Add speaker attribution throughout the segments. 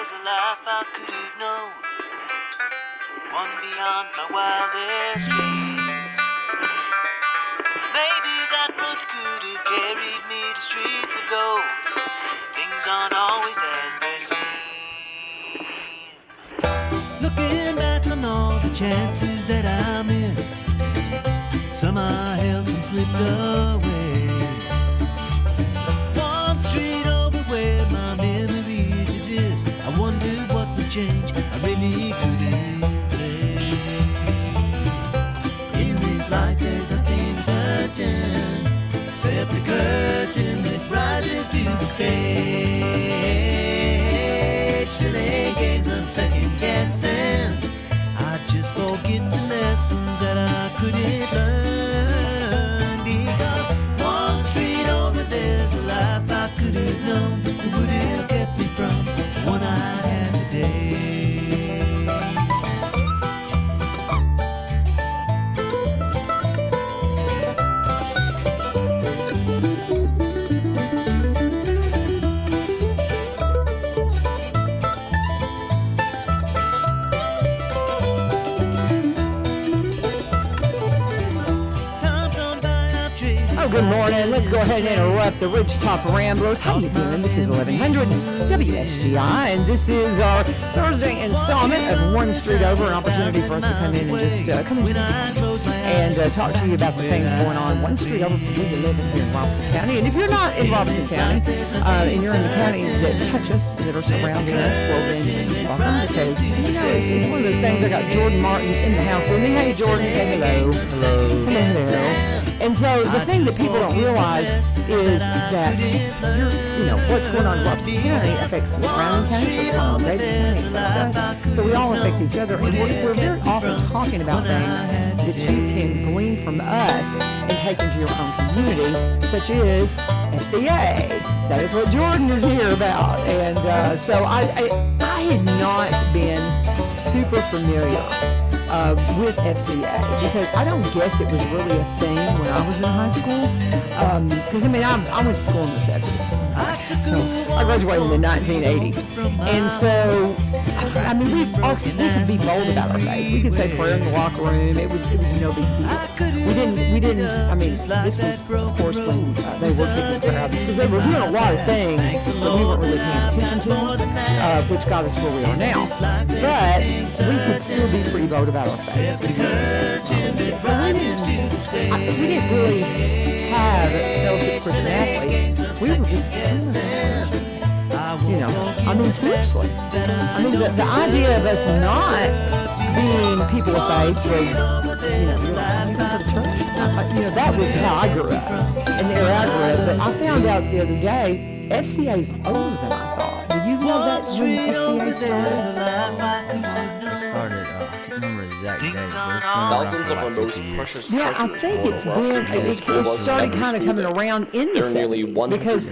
Speaker 1: there's a life I could have known, one beyond my wildest dreams. Maybe that road could have carried me to streets of gold. Things aren't always as they seem. Looking back on all the chances that I missed, some I held, some slipped away. One street over where my memories exist, I wondered what would change, I really couldn't say. In this life there's nothing certain, except the curtain that rises to the stage. Silly games of second guessing, I just forget the lessons that I couldn't learn. Because one street over there's a life I could have known that would have kept me from the one I had today.
Speaker 2: Good morning. Let's go ahead and interrupt the Ridgetop Ramblers. How you doing? This is 1100 WSGI, and this is our Thursday installment of One Street Over, an opportunity for us to come in and just come in and talk to you about the things going on one street over from where you live here in Robeson County. And if you're not in Robeson County, and you're in the counties that touch us, that are surrounding us, well then, welcome, because it's one of those things. I got Jordan Martin in the house with me. Hey, Jordan, say hello. Hello. And so the thing that people don't realize is that what's going on in Robeson County affects the surrounding counties, Davis County, so we all affect each other, and we're very often talking about things that you can glean from us and take into your own community, such as FCA. That is what Jordan is here about, and so I had not been super familiar with FCA, because I don't guess it was really a thing when I was in high school, because I went to school in the 70s. I graduated in the 1980s, and so we could be bold about our faith. We could say prayer in the locker room. It was no big deal. We didn't. This was, of course, when they were taking prayer out, because they were doing a lot of things that we weren't really paying attention to, which got us where we are now. But we could still be pretty bold about our faith. We didn't really have fellowship Christian athletes. We were just seriously. The idea of us not being people of faith was, you're like, go to church. That was how I grew up, and the era I grew up. But I found out the other day, FCA is older than I thought. Did you know that when FCA
Speaker 3: started? I can't remember the exact date, but it's been
Speaker 4: thousands of our most precious
Speaker 2: I think it started kind of coming around in the 70s, because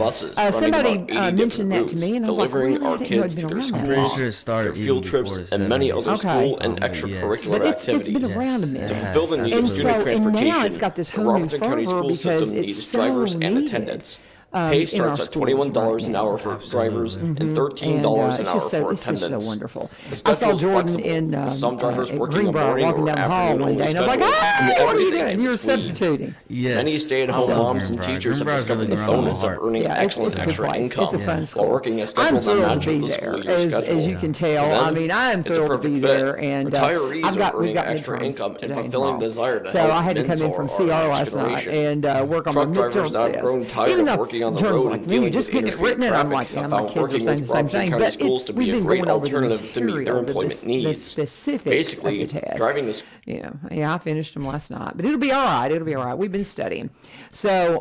Speaker 2: somebody mentioned that to me, and I was like,
Speaker 4: delivering our kids to their schools, their field trips, and many other school and extracurricular activities.
Speaker 2: It's been around a minute.
Speaker 4: To fulfill the needs of student transportation,
Speaker 2: now it's got this
Speaker 4: the
Speaker 2: whole new
Speaker 4: Robeson County
Speaker 2: fervor
Speaker 4: school system
Speaker 2: because
Speaker 4: needs
Speaker 2: it's
Speaker 4: drivers
Speaker 2: so
Speaker 4: and
Speaker 2: needed.
Speaker 4: attendants. Pay starts at $21 an hour for drivers and $13 an hour for
Speaker 2: it's
Speaker 4: attendants.
Speaker 2: just so wonderful.
Speaker 4: The
Speaker 2: I
Speaker 4: schedule
Speaker 2: saw
Speaker 4: is
Speaker 2: Jordan
Speaker 4: flexible,
Speaker 2: in
Speaker 4: with some drivers
Speaker 2: at
Speaker 4: working a
Speaker 2: Greenbrier
Speaker 4: morning
Speaker 2: walking
Speaker 4: or
Speaker 2: down the hall
Speaker 4: afternoon
Speaker 2: one day,
Speaker 4: only
Speaker 2: and I was like,
Speaker 4: schedule,
Speaker 2: hey,
Speaker 4: and
Speaker 2: what are you
Speaker 4: everything
Speaker 2: doing?
Speaker 4: in
Speaker 2: You're
Speaker 4: between.
Speaker 2: substituting.
Speaker 3: Yes.
Speaker 4: Many stay-at-home moms and teachers have discovered the bonus of earning excellent
Speaker 2: it's a good
Speaker 4: extra
Speaker 2: place.
Speaker 4: income
Speaker 2: It's a fun school.
Speaker 4: while working a
Speaker 2: I'm
Speaker 4: schedule that
Speaker 2: thrilled to
Speaker 4: matches
Speaker 2: be
Speaker 4: the
Speaker 2: there,
Speaker 4: school year schedule.
Speaker 2: as you can tell.
Speaker 4: For them,
Speaker 2: I'm
Speaker 4: it's a
Speaker 2: thrilled to
Speaker 4: perfect
Speaker 2: be
Speaker 4: fit.
Speaker 2: there, and
Speaker 4: Retirees
Speaker 2: we've
Speaker 4: are earning
Speaker 2: got
Speaker 4: extra
Speaker 2: midterms
Speaker 4: income and
Speaker 2: today
Speaker 4: fulfilling
Speaker 2: tomorrow.
Speaker 4: desire to
Speaker 2: So
Speaker 4: help
Speaker 2: I had to come in
Speaker 4: mentor
Speaker 2: from
Speaker 4: our
Speaker 2: CR
Speaker 4: next
Speaker 2: last night
Speaker 4: generation.
Speaker 2: and work on my
Speaker 4: Truck drivers
Speaker 2: midterms.
Speaker 4: have grown tired
Speaker 2: Even
Speaker 4: of
Speaker 2: though
Speaker 4: working on the
Speaker 2: Jordan's
Speaker 4: road
Speaker 2: like
Speaker 4: and
Speaker 2: me,
Speaker 4: dealing
Speaker 2: just
Speaker 4: with
Speaker 2: getting it
Speaker 4: interstate
Speaker 2: written, and I'm
Speaker 4: traffic
Speaker 2: like,
Speaker 4: have
Speaker 2: my
Speaker 4: found
Speaker 2: kids are
Speaker 4: working
Speaker 2: saying the
Speaker 4: with
Speaker 2: same
Speaker 4: Robeson
Speaker 2: thing,
Speaker 4: County
Speaker 2: but
Speaker 4: schools to
Speaker 2: we've
Speaker 4: be a
Speaker 2: been
Speaker 4: great
Speaker 2: going over the
Speaker 4: alternative to meet their
Speaker 2: material,
Speaker 4: employment
Speaker 2: the
Speaker 4: needs.
Speaker 2: specifics
Speaker 4: Basically,
Speaker 2: of the test.
Speaker 4: driving this.
Speaker 2: Yeah, I finished them last night, but it'll be all right. We've been studying. So,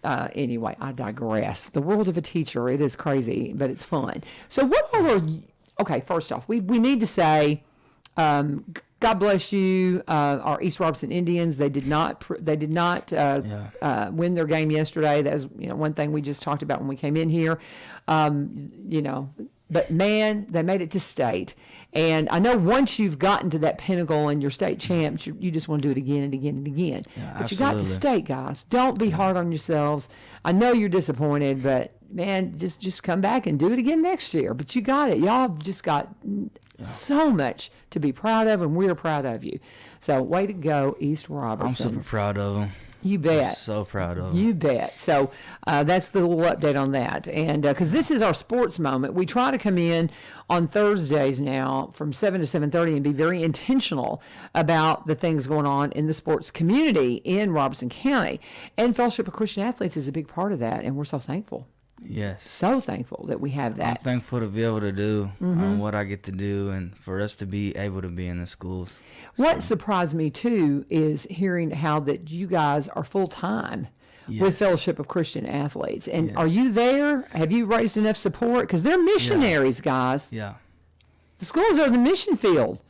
Speaker 2: anyway, I digress. The world of a teacher, it is crazy, but it's fun. So okay, first off, we need to say, God bless you, our East Robeson Indians. They did not win their game yesterday. That was one thing we just talked about when we came in here. But man, they made it to state. And I know once you've gotten to that pinnacle and you're state champs, you just want to do it again and again and again.
Speaker 3: Yeah,
Speaker 2: but you got to state, guys. Don't be hard on yourselves. I know you're disappointed, but man, just come back and do it again next year. But you got it. Y'all have just got so much to be proud of, and we're proud of you. So way to go, East Robertson.
Speaker 3: I'm super proud of them.
Speaker 2: You bet.
Speaker 3: I'm so proud of them.
Speaker 2: You bet. So that's the little update on that. And because this is our sports moment, we try to come in on Thursdays now from 7 to 7:30 and be very intentional about the things going on in the sports community in Robertson County. And Fellowship of Christian Athletes is a big part of that, and we're so thankful.
Speaker 3: Yes.
Speaker 2: So thankful that we have that.
Speaker 3: I'm thankful to be able to do what I get to do and for us to be able to be in the schools.
Speaker 2: What surprised me, too, is hearing how that you guys are full-time with Fellowship of Christian Athletes. And are you there? Have you raised enough support? Because they're missionaries, guys.
Speaker 3: Yeah.
Speaker 2: The schools are the mission field.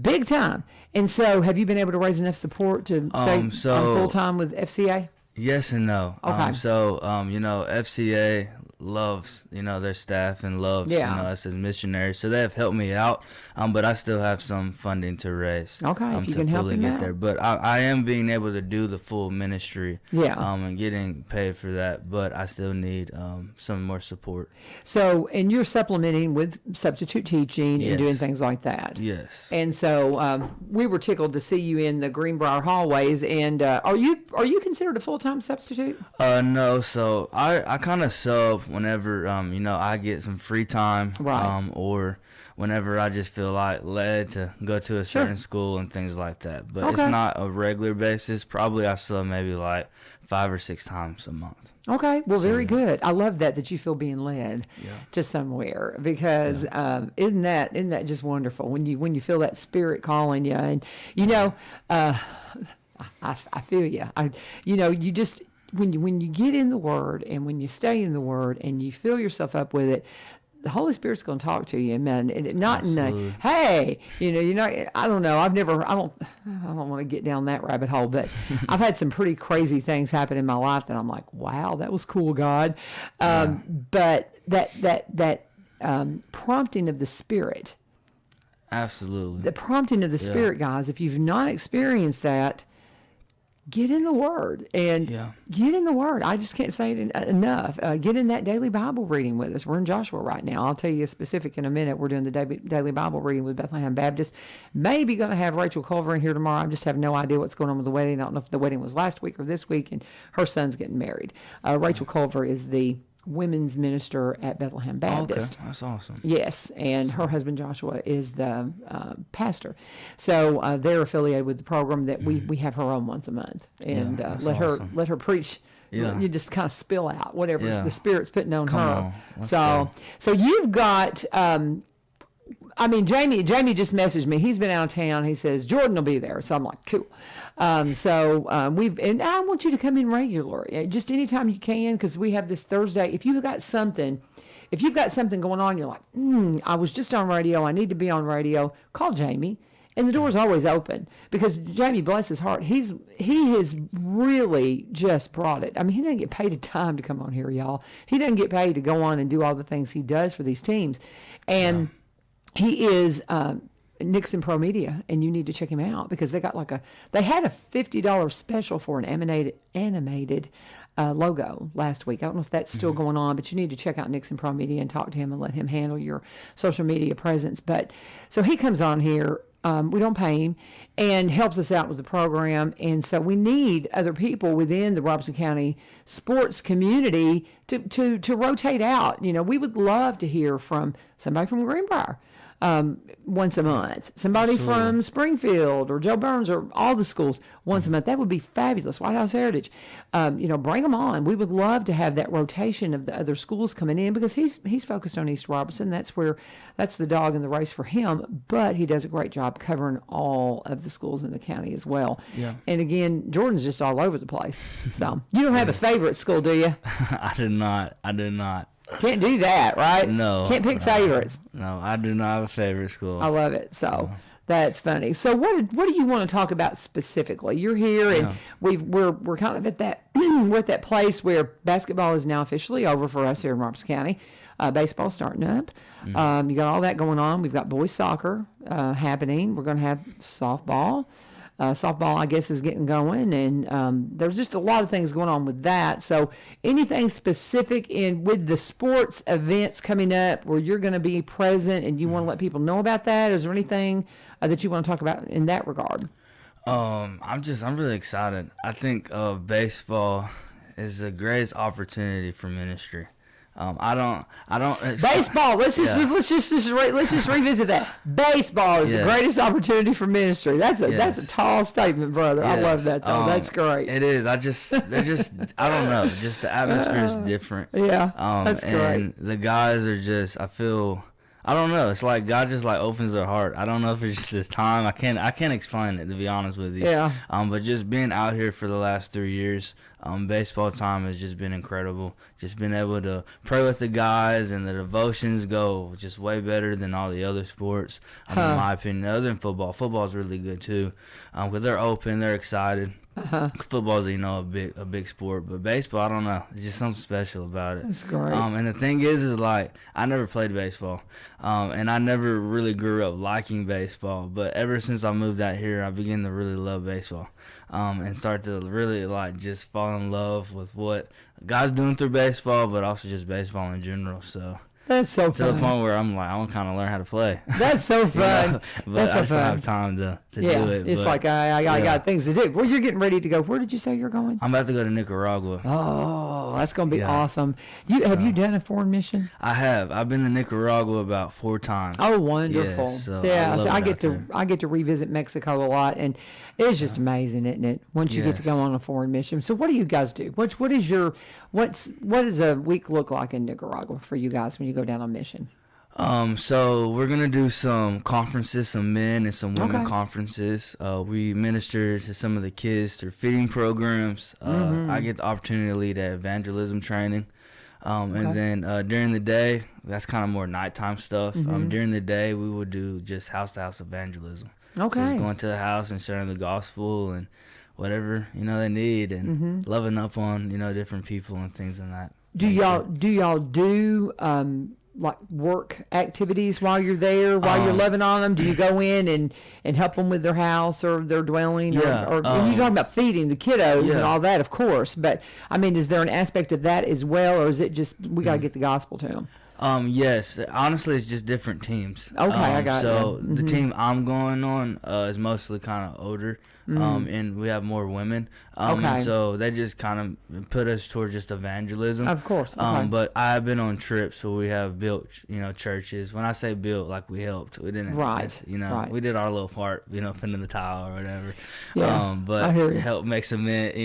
Speaker 2: Big time. And so have you been able to raise enough support to say I'm full-time with FCA?
Speaker 3: Yes and no.
Speaker 2: Okay.
Speaker 3: FCA loves, their staff and loves, us as missionaries. So they have helped me out, but I still have some funding to raise.
Speaker 2: Okay, if you
Speaker 3: to
Speaker 2: can help
Speaker 3: fully
Speaker 2: them
Speaker 3: get
Speaker 2: out.
Speaker 3: there. But I am being able to do the full ministry. And getting paid for that, but I still need some more support.
Speaker 2: So, and you're supplementing with substitute teaching and doing things like that.
Speaker 3: Yes.
Speaker 2: And so we were tickled to see you in the Greenbrier hallways. And are you considered a full-time substitute?
Speaker 3: No. So I kind of sub whenever I get some free time,
Speaker 2: right.
Speaker 3: Or whenever I just feel like led to go to a certain school and things like that. But it's not a regular basis. Probably I sub maybe like 5 or 6 times a month.
Speaker 2: Okay, well, very good. I love that you feel being led to somewhere, because isn't that just wonderful when you feel that spirit calling you, and I feel you. You just when you get in the Word and when you stay in the Word and you fill yourself up with it, the Holy Spirit's going to talk to you, man. And not
Speaker 3: Absolutely.
Speaker 2: in a, hey, I don't know. I don't want to get down that rabbit hole, but I've had some pretty crazy things happen in my life that I'm like, wow, that was cool, God. But that prompting of the Spirit.
Speaker 3: Absolutely.
Speaker 2: The prompting of the Spirit, guys, if you've not experienced that, get in the Word and get in the Word. I just can't say it enough. Get in that daily Bible reading with us. We're in Joshua right now. I'll tell you a specific in a minute. We're doing the daily Bible reading with Bethlehem Baptist. Maybe going to have Rachel Culver in here tomorrow. I just have no idea what's going on with the wedding. I don't know if the wedding was last week or this week, and her son's getting married. Rachel Culver is the women's minister at Bethlehem Baptist.
Speaker 3: Okay, that's awesome.
Speaker 2: Yes, and her husband Joshua is the pastor. So they're affiliated with the program that we have her on once a month, and let her preach.
Speaker 3: Yeah.
Speaker 2: You just kind of spill out whatever the Spirit's putting on
Speaker 3: Come
Speaker 2: her.
Speaker 3: on. Let's
Speaker 2: So you've got. Jamie just messaged me. He's been out of town. He says Jordan will be there. So I'm like, cool. And I want you to come in regularly, just anytime you can, because we have this Thursday. If you've got something going on, you're like, I was just on radio. I need to be on radio. Call Jamie. And the door's always open, because Jamie, bless his heart, he has really just brought it. I mean, he doesn't get paid a dime to come on here, y'all. He doesn't get paid to go on and do all the things he does for these teams. And he is Nixon Pro Media, and you need to check him out, because they got they had a $50 special for an animated logo last week. I don't know if that's still going on, but you need to check out Nixon Pro Media and talk to him and let him handle your social media presence. But so he comes on here. We don't pay him, and helps us out with the program. And so we need other people within the Robertson County sports community to rotate out. We would love to hear from somebody from Greenbrier once a month, somebody from Springfield or Joe Burns or all the schools once a month. That would be fabulous. White House Heritage, bring them on. We would love to have that rotation of the other schools coming in, because he's focused on East Robertson. That's the dog in the race for him, but he does a great job covering all of the schools in the county as well.
Speaker 3: Yeah.
Speaker 2: And again, Jordan's just all over the place. So you don't have a favorite school, do you?
Speaker 3: I do not.
Speaker 2: Can't do that, right?
Speaker 3: No.
Speaker 2: Can't pick favorites.
Speaker 3: No, I do not have a favorite school.
Speaker 2: I love it. So that's funny. So what do you want to talk about specifically? You're here, and we're kind of at that we're at that place where basketball is now officially over for us here in Robertson County. baseball starting up. You got all that going on. We've got boys soccer happening. We're going to have softball. Softball, I guess, is getting going, and there's just a lot of things going on with that. So anything specific with the sports events coming up where you're going to be present and you want to let people know about that? Is there anything that you want to talk about in that regard?
Speaker 3: I'm really excited. I think baseball is the greatest opportunity for ministry. I don't.
Speaker 2: Baseball. Let's just revisit that. Baseball is the greatest opportunity for ministry. That's a tall statement, brother. Yes. I love that though. That's great.
Speaker 3: It is. I don't know. Just the atmosphere is different.
Speaker 2: Yeah. That's great.
Speaker 3: And the guys are just. I don't know. It's like God just like opens their heart. I don't know if it's just His time. I can't explain it, to be honest with you.
Speaker 2: Yeah.
Speaker 3: But just being out here for the last 3 years, baseball time has just been incredible. Just being able to pray with the guys, and the devotions go just way better than all the other sports, in my opinion. Other than football, football's really good too, because they're open, they're excited. Football's, a big sport, but baseball, I don't know. It's just something special about it.
Speaker 2: That's great.
Speaker 3: And the thing is like, I never played baseball, and I never really grew up liking baseball. But ever since I moved out here, I began to really love baseball, and start to really like just fall in love with what God's doing through baseball, but also just baseball in general. So.
Speaker 2: That's so fun.
Speaker 3: To the point where I'm like, I want to kind of learn how to play.
Speaker 2: That's so fun.
Speaker 3: But
Speaker 2: That's so
Speaker 3: I just
Speaker 2: fun.
Speaker 3: don't have time to do it.
Speaker 2: It's like I got things to do. Well, you're getting ready to go. Where did you say you're going?
Speaker 3: I'm about to go to Nicaragua.
Speaker 2: Oh, that's going to be awesome. Have you done a foreign mission?
Speaker 3: I have. I've been to Nicaragua about 4 times.
Speaker 2: Oh, wonderful. I get to revisit Mexico a lot, and it's just amazing, isn't it? Once you get to go on a foreign mission. So what do you guys do? What does a week look like in Nicaragua for you guys when you go down on mission?
Speaker 3: So we're gonna do some conferences, some men and some women conferences. We minister to some of the kids through feeding programs. I get the opportunity to lead evangelism training. And then during the day, that's kind of more nighttime stuff. During the day, we would do just house-to-house evangelism.
Speaker 2: Okay.
Speaker 3: So just going to the house and sharing the gospel and whatever they need, and loving up on different people and things like that.
Speaker 2: Do y'all do like work activities while you're there, while you're loving on them? Do you go in and help them with their house or their dwelling? Or and you're talking about feeding the kiddos and all that, of course. But I mean, is there an aspect of that as well, or is it just we got to get the gospel to them?
Speaker 3: Yes. Honestly, it's just different teams.
Speaker 2: Okay, I got it.
Speaker 3: So the team I'm going on is mostly kind of older, and we have more women. And so they just kind of put us towards just evangelism.
Speaker 2: Of course.
Speaker 3: But I've been on trips where we have built, churches. When I say built, like we helped. We didn't.
Speaker 2: Right.
Speaker 3: We did our little part, putting the tile or whatever.
Speaker 2: Yeah.
Speaker 3: But
Speaker 2: I hear you.
Speaker 3: help make cement,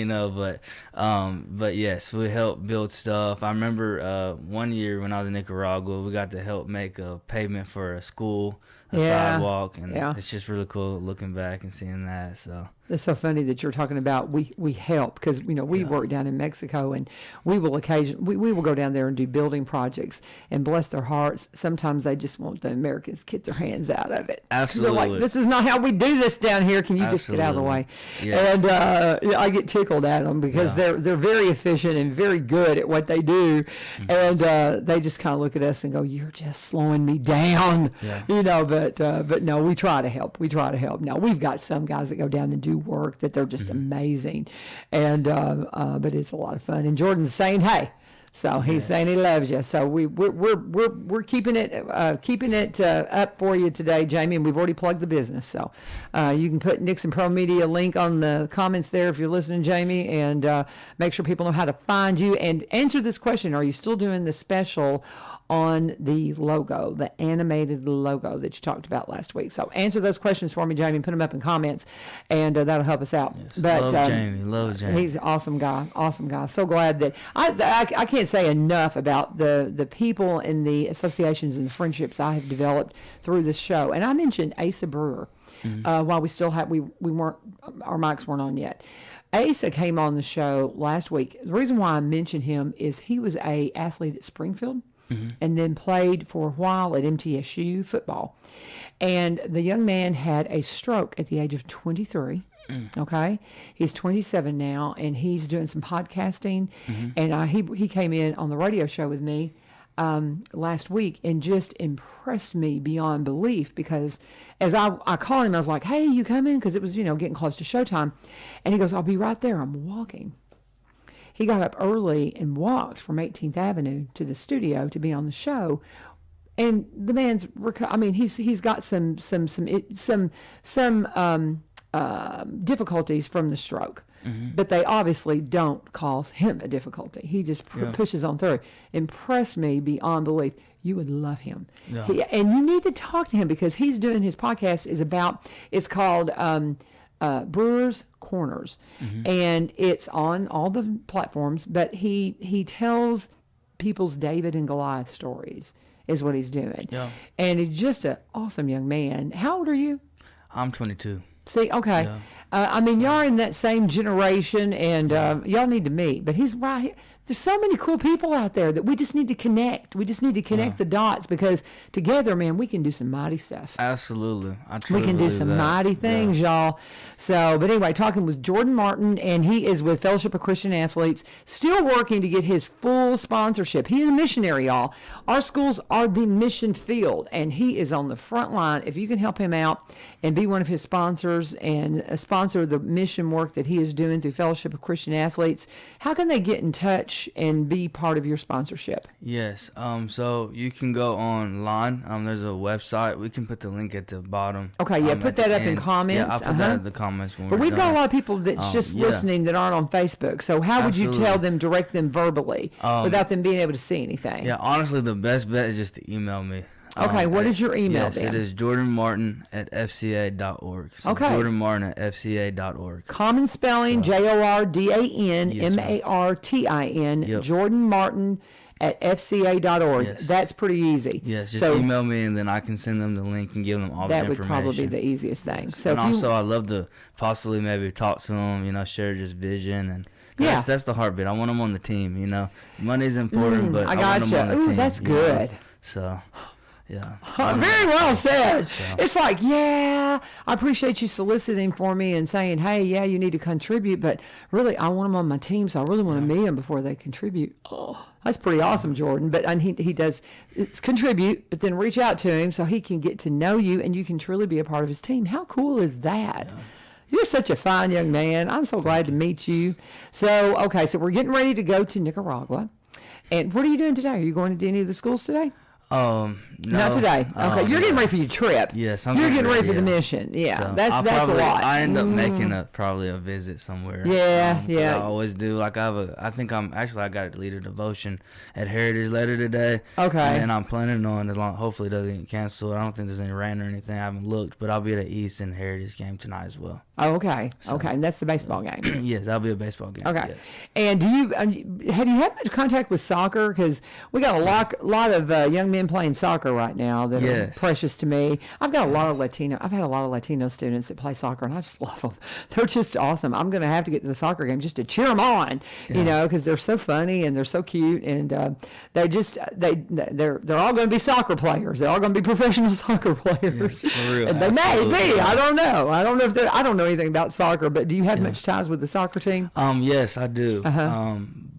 Speaker 3: But yes, we helped build stuff. I remember one year when I was in Nicaragua, we got to help make a pavement for a school, a sidewalk, and it's just really cool looking back and seeing that. So
Speaker 2: it's so funny that you're talking about we help, because we work down in Mexico, and we will go down there and do building projects, and bless their hearts, sometimes they just want the Americans to get their hands out of it.
Speaker 3: Absolutely.
Speaker 2: They're like, this is not how we do this down here. Can you just get out of the way?
Speaker 3: Yes.
Speaker 2: And I get tickled at them because they're very efficient and very good at what they do, and they just kind of look at us and go, "You're just slowing me down," But no, we try to help. Now we've got some guys that go down and do work that they're just amazing, and but it's a lot of fun. And Jordan's saying, "Hey." So he's saying he loves you. So we're keeping it up for you today, Jamie. And we've already plugged the business. So you can put Nixon Pro Media link on the comments there if you're listening, Jamie, and make sure people know how to find you. And answer this question: are you still doing the special on the logo, the animated logo that you talked about last week? So answer those questions for me, Jamie, and put them up in comments, and that'll help us out.
Speaker 3: Yes.
Speaker 2: But
Speaker 3: love Jamie.
Speaker 2: He's an awesome guy. So glad that I can't say enough about the people and the associations and the friendships I have developed through this show. And I mentioned Asa Brewer while we still have we weren't, our mics weren't on yet. Asa came on the show last week. The reason why I mentioned him is he was a athlete at Springfield. And then played for a while at MTSU football. And the young man had a stroke at the age of 23. Okay. He's 27 now, and he's doing some podcasting. And he came in on the radio show with me last week and just impressed me beyond belief, because as I called him, I was like, hey, you coming? Because it was, getting close to showtime. And he goes, I'll be right there. I'm walking. He got up early and walked from 18th Avenue to the studio to be on the show. And the man's, he's got some difficulties from the stroke, but they obviously don't cause him a difficulty. He just pushes on through. Impressed me beyond belief. You would love him. Yeah. And you need to talk to him, because he's doing his podcast it's called Brewers Corners, and it's on all the platforms, but he tells people's David and Goliath stories is what he's doing. Yeah. And he's just an awesome young man. How old are you?
Speaker 3: I'm 22.
Speaker 2: See, okay. Yeah. Y'all are in that same generation, and y'all need to meet. But he's right here. There's so many cool people out there that we just need to connect. We just need to connect the dots, because together, man, we can do some mighty stuff.
Speaker 3: Absolutely.
Speaker 2: We can do some mighty things, y'all. So, but anyway, talking with Jordan Martin, and he is with Fellowship of Christian Athletes, still working to get his full sponsorship. He's a missionary, y'all. Our schools are the mission field, and he is on the front line. If you can help him out and be one of his sponsors and sponsor the mission work that he is doing through Fellowship of Christian Athletes, how can they get in touch and be part of your sponsorship?
Speaker 3: Yes. So you can go online. There's a website. We can put the link at the bottom.
Speaker 2: Okay. Yeah. Put that up in comments.
Speaker 3: Yeah, I'll put that in the comments.
Speaker 2: But we've got a lot of people that's just listening that aren't on Facebook. So how would you tell them, direct them verbally without them being able to see anything?
Speaker 3: Yeah. Honestly, the best bet is just to email me.
Speaker 2: Okay, what is your email?
Speaker 3: Yes, it is jordanmartin@fca.org. So
Speaker 2: okay.
Speaker 3: jordanmartin@fca.org.
Speaker 2: Common spelling, JORDANMARTIN,
Speaker 3: Yep.
Speaker 2: Jordan Martin at FCA.org.
Speaker 3: Yes.
Speaker 2: That's pretty easy.
Speaker 3: Yes, just email me, and then I can send them the link and give them all the information.
Speaker 2: That would probably be the easiest thing.
Speaker 3: Yes.
Speaker 2: So
Speaker 3: and also, I'd love to possibly maybe talk to them, share just vision. And that's the heartbeat. I want them on the team, Money's important, but I want them on the team.
Speaker 2: Ooh, that's good.
Speaker 3: So... Yeah.
Speaker 2: Very well said. So. It's like, I appreciate you soliciting for me and saying, hey, you need to contribute, but really, I want them on my team, so I really want to meet them before they contribute. Oh, that's pretty awesome, Jordan. But he does contribute, but then reach out to him so he can get to know you, and you can truly be a part of his team. How cool is that? Yeah. You're such a fine young man. I'm so glad to meet you. So, okay, so we're getting ready to go to Nicaragua. And what are you doing today? Are you going to any of the schools today?
Speaker 3: No.
Speaker 2: Not today. Okay, you're getting ready for your trip.
Speaker 3: Yes,
Speaker 2: you're getting ready for the mission. Yeah,
Speaker 3: so
Speaker 2: that's a lot.
Speaker 3: I end up making probably a visit somewhere.
Speaker 2: Yeah.
Speaker 3: I always do. Like I got to lead a devotion at Heritage later today.
Speaker 2: Okay.
Speaker 3: And I'm planning on, hopefully it doesn't get canceled. I don't think there's any rain or anything. I haven't looked, but I'll be at the East and Heritage game tonight as well.
Speaker 2: Oh, okay. So, okay, and that's the baseball game.
Speaker 3: Yes, that'll be a baseball game.
Speaker 2: Okay.
Speaker 3: Yes.
Speaker 2: And have you had much contact with soccer? Because we got a lot of young men playing soccer right now that are precious to me. I've had a lot of Latino students that play soccer, and I just love them. They're just awesome. I'm going to have to get to the soccer game just to cheer them on, because they're so funny and they're so cute, and they're all going to be soccer players. They're all going to be professional soccer players.
Speaker 3: Yes, for real.
Speaker 2: And they may be. I don't know. I don't know anything about soccer, but do you have much ties with the soccer team?
Speaker 3: Yes, I do.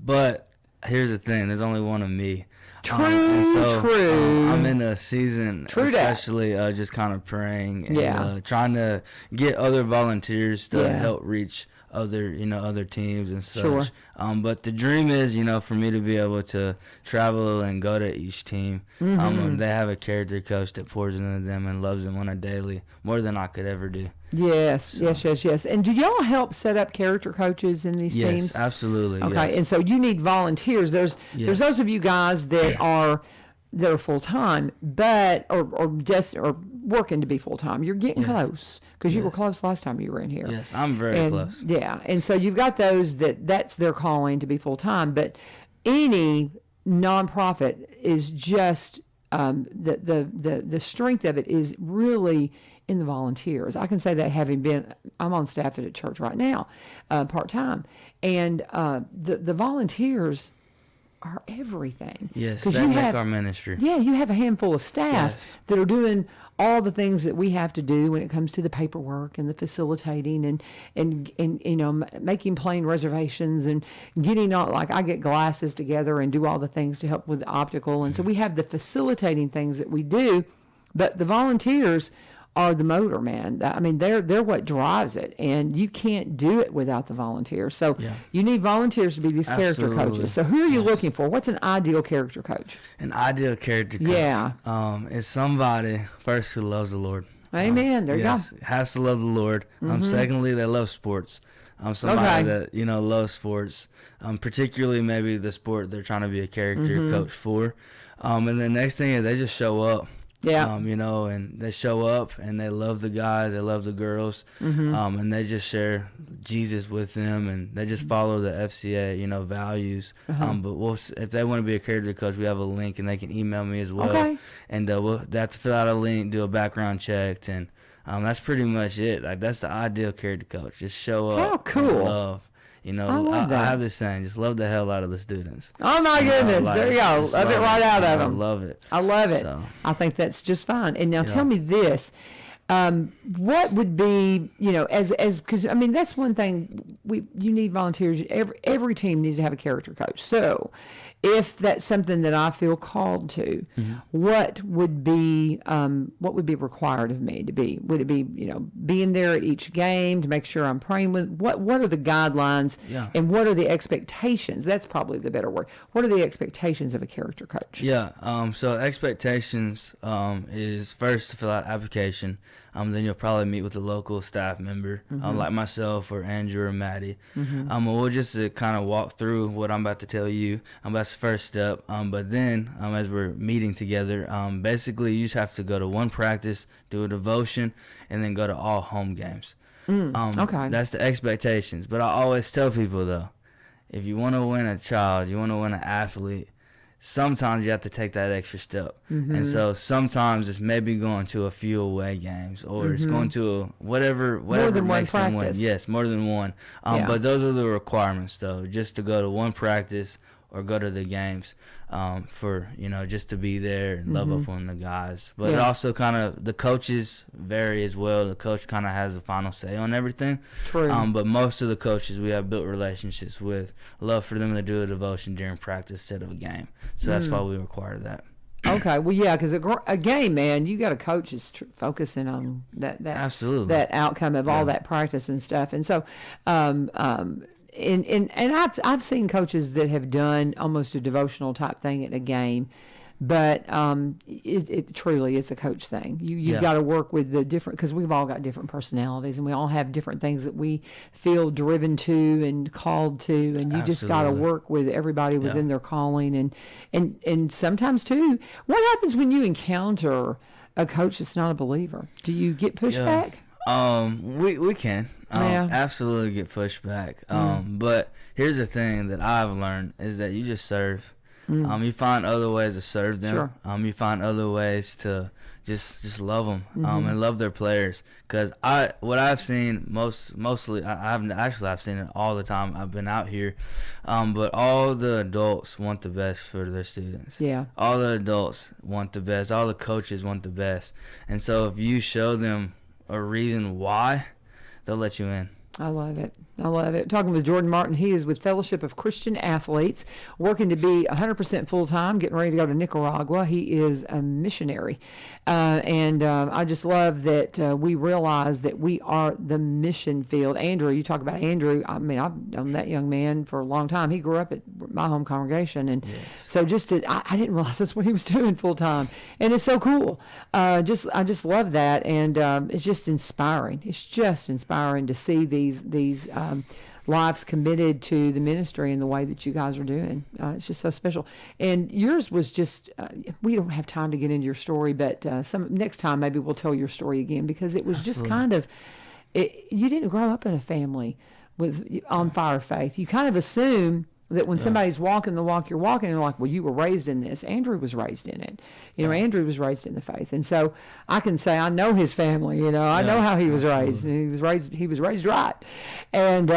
Speaker 3: But here's the thing: there's only one of me.
Speaker 2: True.
Speaker 3: I'm in a season, especially just kind of praying and trying to get other volunteers to help reach other teams and such.
Speaker 2: Sure.
Speaker 3: But the dream is, for me to be able to travel and go to each team. They have a character coach that pours into them and loves them on a daily, more than I could ever do.
Speaker 2: Yes. And do y'all help set up character coaches in these teams?
Speaker 3: Yes, absolutely.
Speaker 2: Okay,
Speaker 3: yes.
Speaker 2: And so you need volunteers. There's those of you guys that are full time, but or working to be full time. You're getting close, because you were close last time you were in here.
Speaker 3: Yes, I'm very close.
Speaker 2: Yeah, and so you've got those that's their calling to be full time. But any nonprofit is just the strength of it is really in the volunteers. I can say that I'm on staff at a church right now, part time, and the volunteers are everything.
Speaker 3: Yes,
Speaker 2: 'Cause
Speaker 3: that make our ministry.
Speaker 2: Yeah, you have a handful of staff
Speaker 3: Yes.
Speaker 2: that are doing all the things that we have to do when it comes to the paperwork and the facilitating and you know, making plane reservations and getting all, like I get glasses together and do all the things to help with the optical. And so we have the facilitating things that we do, but the volunteers are the motor, man. I mean, they're what drives it, and you can't do it without the volunteers. So you need volunteers to be these character coaches. So who are you looking for? What's an ideal character coach?
Speaker 3: An ideal character coach.
Speaker 2: Yeah.
Speaker 3: Is somebody first who loves the Lord.
Speaker 2: Amen. There you go.
Speaker 3: Has to love the Lord. Secondly, they love sports. Somebody that, you know, loves sports, particularly maybe the sport they're trying to be a character coach for. And the next thing is they just show up.
Speaker 2: Yeah.
Speaker 3: You know, and they show up and they love the guys, they love the girls, and they just share Jesus with them, and they just follow the FCA, you know, values. But if they want to be a character coach, we have a link, and they can email me as well.
Speaker 2: Okay.
Speaker 3: And we'll have to fill out a link, do a background check, and that's pretty much it. Like, that's the ideal character coach. Just show up.
Speaker 2: How cool.
Speaker 3: And love. You know, I have this saying, just love the hell out of the students.
Speaker 2: Oh, my goodness. There you go. Love it right out of them.
Speaker 3: I love it.
Speaker 2: I love it.
Speaker 3: So,
Speaker 2: I think that's just fine. And now tell me this. What would be, you know, because, I mean, that's one thing, you need volunteers. Every team needs to have a character coach. So if that's something that I feel called to, what would be required of me to be? Would it be, you know, being there at each game to make sure I'm praying with? What are the guidelines and what are the expectations? That's probably the better word. What are the expectations of a character coach?
Speaker 3: Yeah. So expectations is first to fill out application. Then you'll probably meet with a local staff member, like myself or Andrew or Maddie. We'll just kind of walk through what I'm about to tell you. That's the first step. But then, as we're meeting together, basically you just have to go to one practice, do a devotion, and then go to all home games.
Speaker 2: Okay.
Speaker 3: That's the expectations. But I always tell people, though, if you want to win a child, you want to win an athlete, sometimes you have to take that extra step. And so sometimes it's maybe going to a few away games, or it's going to whatever makes them win. Yes, more than one. But those are the requirements, though, just to go to one practice or go to the games for, you know, just to be there and love up on the guys. But it also kind of, the coaches vary as well. The coach kind of has the final say on everything.
Speaker 2: True.
Speaker 3: But most of the coaches we have built relationships with, love for them to do a devotion during practice instead of a game. So that's why we require that.
Speaker 2: Okay, well, yeah, because a game, man, you got a coach is focusing on that
Speaker 3: Absolutely.
Speaker 2: that outcome of all that practice and stuff. And so, and I've seen coaches that have done almost a devotional type thing at a game, but it truly it's a coach thing. You've got to work with the different, because we've all got different personalities and we all have different things that we feel driven to and called to, and you just got to work with everybody within their calling, and sometimes too, what happens when you encounter a coach that's not a believer? Do you get pushback?
Speaker 3: We can absolutely get pushed back. But here's the thing that I've learned is that you just serve. You find other ways to serve them.
Speaker 2: Sure.
Speaker 3: You find other ways to just love them and love their players. Because what I've seen mostly, I've seen it all the time. I've been out here, but all the adults want the best for their students. Yeah. All the adults want the best. All the coaches want the best. And so if you show them a reason why, they'll let you in.
Speaker 2: I love it. I love it. Talking with Jordan Martin, he is with Fellowship of Christian Athletes, working to be 100% full-time, getting ready to go to Nicaragua. He is a missionary. And I just love that we realize that we are the mission field. Andrew, you talk about Andrew. I mean, I've known that young man for a long time. He grew up at my home congregation. And so I didn't realize that's what he was doing full-time. And it's so cool. I just love that. And it's just inspiring. It's just inspiring to see these lives committed to the ministry in the way that you guys are doing. It's just so special. And yours was just, we don't have time to get into your story, but next time maybe we'll tell your story again, because it was just kind of, you didn't grow up in a family with on fire faith. You kind of assume That when somebody's walking the walk you're walking, and they're like, well, you were raised in this. Andrew was raised in it. Andrew was raised in the faith. And so I can say I know his family, I know how he was raised. And he was raised right. And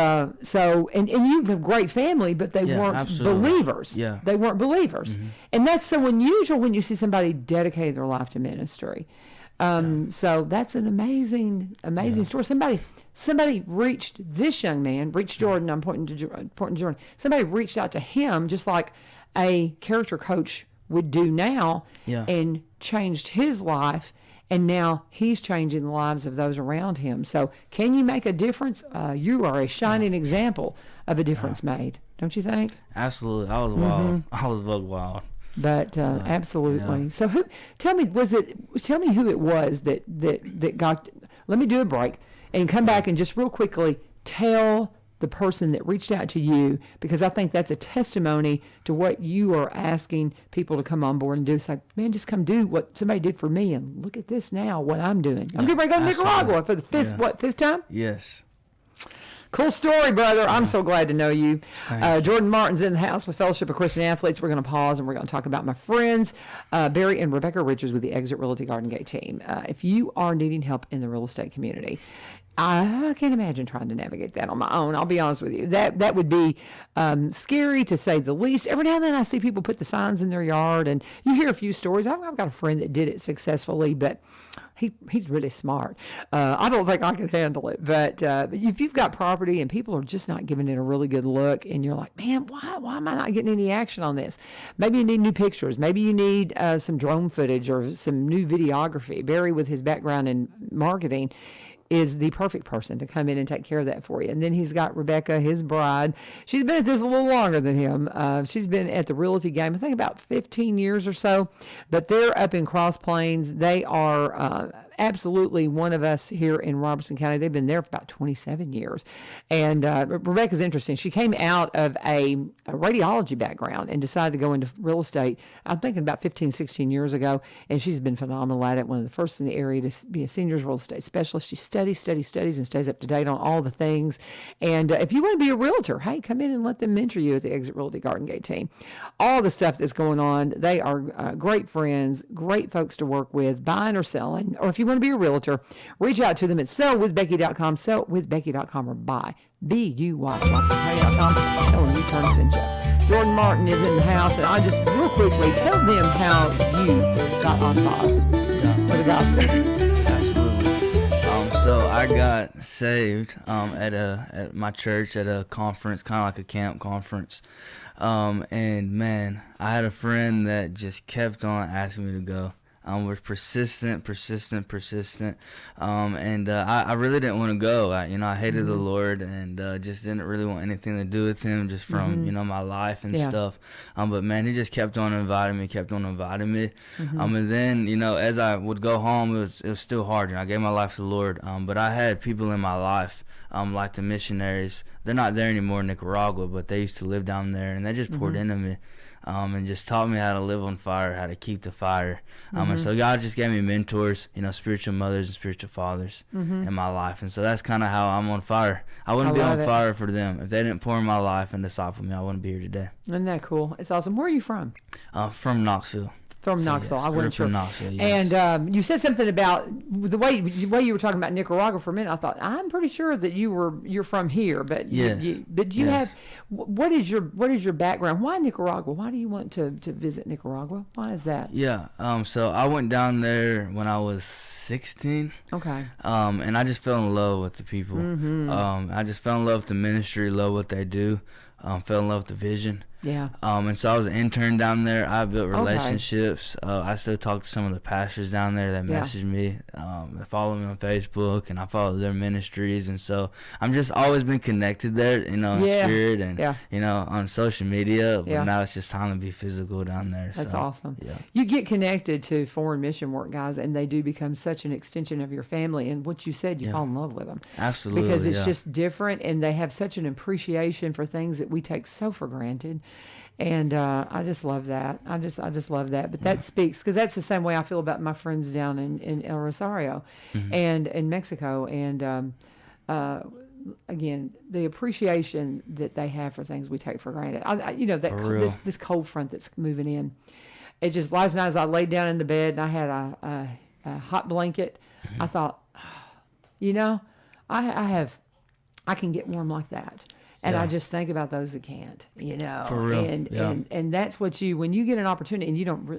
Speaker 2: so you have a great family, but they weren't believers.
Speaker 3: Yeah.
Speaker 2: They weren't believers. And that's so unusual when you see somebody dedicate their life to ministry. So that's an amazing story. Somebody reached this young man, reached Jordan. I'm pointing to Jordan. Somebody reached out to him just like a character coach would do now, and changed his life. And now he's changing the lives of those around him. So can you make a difference? You are a shining example of a difference made, don't you think?
Speaker 3: Absolutely. I was wild. I was wild.
Speaker 2: But absolutely. Yeah. So tell me who it was that got. Let me do a break and come back and just real quickly tell the person that reached out to you, because I think that's a testimony to what you are asking people to come on board and do. It's like, man, just come do what somebody did for me, and look at this now, what I'm doing. I'm getting ready to go to Nicaragua for the fifth time?
Speaker 3: Yes.
Speaker 2: Cool story, brother. I'm so glad to know you. Jordan Martin's in the house with Fellowship of Christian Athletes. We're going to pause and we're going to talk about my friends, Barry and Rebecca Richards with the Exit Realty Garden Gate team. If you are needing help in the real estate community, I can't imagine trying to navigate that on my own. I'll be honest with you. That would be scary, to say the least. Every now and then I see people put the signs in their yard, and you hear a few stories. I've got a friend that did it successfully, but he's really smart. I don't think I could handle it. But if you've got property and people are just not giving it a really good look, and you're like, man, why am I not getting any action on this? Maybe you need new pictures. Maybe you need some drone footage or some new videography. Barry, with his background in marketing, is the perfect person to come in and take care of that for you. And then he's got Rebecca, his bride. She's been at this a little longer than him. She's been at the realty game, I think, about 15 years or so. But they're up in Cross Plains. They are absolutely one of us here in Robertson County. They've been there for about 27 years. And Rebecca's interesting. She came out of a radiology background and decided to go into real estate, I'm thinking about 15, 16 years ago. And she's been phenomenal at it. One of the first in the area to be a seniors real estate specialist. She studies, and stays up to date on all the things. And if you want to be a realtor, hey, come in and let them mentor you at the Exit Realty Garden Gate team. All the stuff that's going on, they are great friends, great folks to work with, buying or selling. Or if you want to be a realtor, reach out to them at sellwithbecky.com, sellwithbecky.com, or buy, BUY.com. Tell them you turned sent you. Jordan Martin is in the house, and I just real quickly tell them how you got on fire for the gospel.
Speaker 3: So I got saved at my church at a conference, kind of like a camp conference. And man, I had a friend that just kept on asking me to go. Was persistent. And I really didn't want to go. I hated the Lord, and just didn't really want anything to do with him, just from, my life and stuff. But man, he just kept on inviting me. And then, as I would go home, it was still hard. I gave my life to the Lord. But I had people in my life, like the missionaries. They're not there anymore in Nicaragua, but they used to live down there, and they just poured into me. And just taught me how to live on fire, how to keep the fire. And so God just gave me mentors, spiritual mothers and spiritual fathers in my life. And so that's kind of how I'm on fire. I wouldn't be on fire for them. If they didn't pour in my life and disciple me, I wouldn't be here today.
Speaker 2: Isn't that cool? It's awesome. Where are you from?
Speaker 3: From Knoxville.
Speaker 2: From Knoxville.
Speaker 3: Yes,
Speaker 2: I wasn't sure.
Speaker 3: Knoxville, yes.
Speaker 2: And you said something about the way you were talking about Nicaragua for a minute. I thought, I'm pretty sure that you're from here, but you have, what is your background? Why Nicaragua? Why do you want to visit Nicaragua? Why is that?
Speaker 3: Yeah. So I went down there when I was 16.
Speaker 2: Okay.
Speaker 3: And I just fell in love with the people. I just fell in love with the ministry, love what they do. Fell in love with the vision.
Speaker 2: Yeah.
Speaker 3: And so I was an intern down there. I built relationships. I still talk to some of the pastors down there that message me. They follow me on Facebook, and I follow their ministries. And so I'm just always been connected there, in spirit and, on social media. But now it's just time to be physical down there.
Speaker 2: That's awesome. Yeah. You get connected to foreign mission work, guys, and they do become such an extension of your family. And what you said, you fall in love with them.
Speaker 3: Absolutely.
Speaker 2: Because it's just different, and they have such an appreciation for things that we take so for granted. And I just love that. I just love that. But that speaks, because that's the same way I feel about my friends down in El Rosario and in Mexico. And again, the appreciation that they have for things we take for granted. This cold front that's moving in. It just, last night as I laid down in the bed and I had a hot blanket, I thought, I can get warm like that. And I just think about those that can't,
Speaker 3: For real.
Speaker 2: And that's what when you get an opportunity, and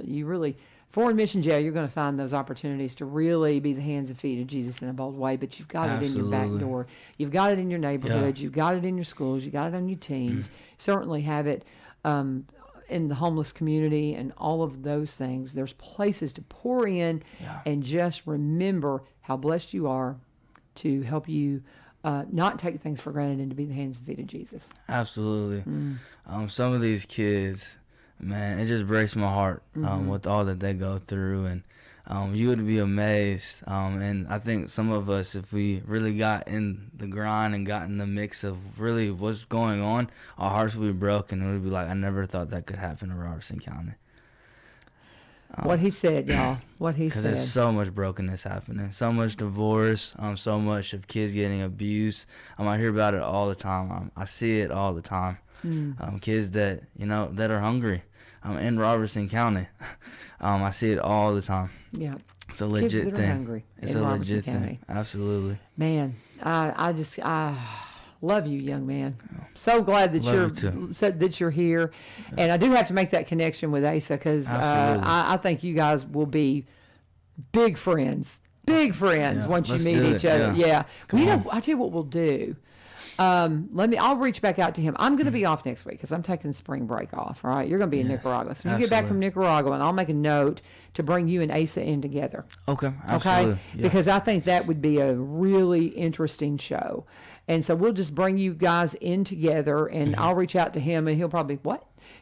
Speaker 2: you really, foreign mission jail, you're going to find those opportunities to really be the hands and feet of Jesus in a bold way. But you've got it in your back door. You've got it in your neighborhood. You've got it in your schools. You got it on your teams. Certainly have it in the homeless community and all of those things. There's places to pour in and just remember how blessed you are to help you not take things for granted and to be the hands and feet of Jesus.
Speaker 3: Absolutely. Some of these kids, man, it just breaks my heart with all that they go through, and you would be amazed. And I think some of us, if we really got in the grind and got in the mix of really what's going on, our hearts would be broken, and we'd be like, I never thought that could happen in Robertson County.
Speaker 2: What he said, y'all. What he said.
Speaker 3: Because there's so much brokenness happening, so much divorce, so much of kids getting abused. I hear about it all the time. I see it all the time. Kids that that are hungry in Robertson County. I see it all the time.
Speaker 2: Yeah.
Speaker 3: It's a legit
Speaker 2: kids that
Speaker 3: thing.
Speaker 2: Are hungry
Speaker 3: it's
Speaker 2: in
Speaker 3: a
Speaker 2: Robertson
Speaker 3: legit
Speaker 2: County.
Speaker 3: thing. Absolutely.
Speaker 2: Man, I love you, young man. So glad that you're here, and I do have to make that connection with Asa because I think you guys will be big friends once you meet each other. Yeah. Well, I tell you what we'll do. I'll reach back out to him. I'm going to be off next week because I'm taking spring break off. All right, you're going to be in Nicaragua, so when you get back from Nicaragua, and I'll make a note to bring you and Asa in together.
Speaker 3: Okay. Absolutely.
Speaker 2: Okay, because I think that would be a really interesting show. And so we'll just bring you guys in together, and I'll reach out to him, and he'll probably,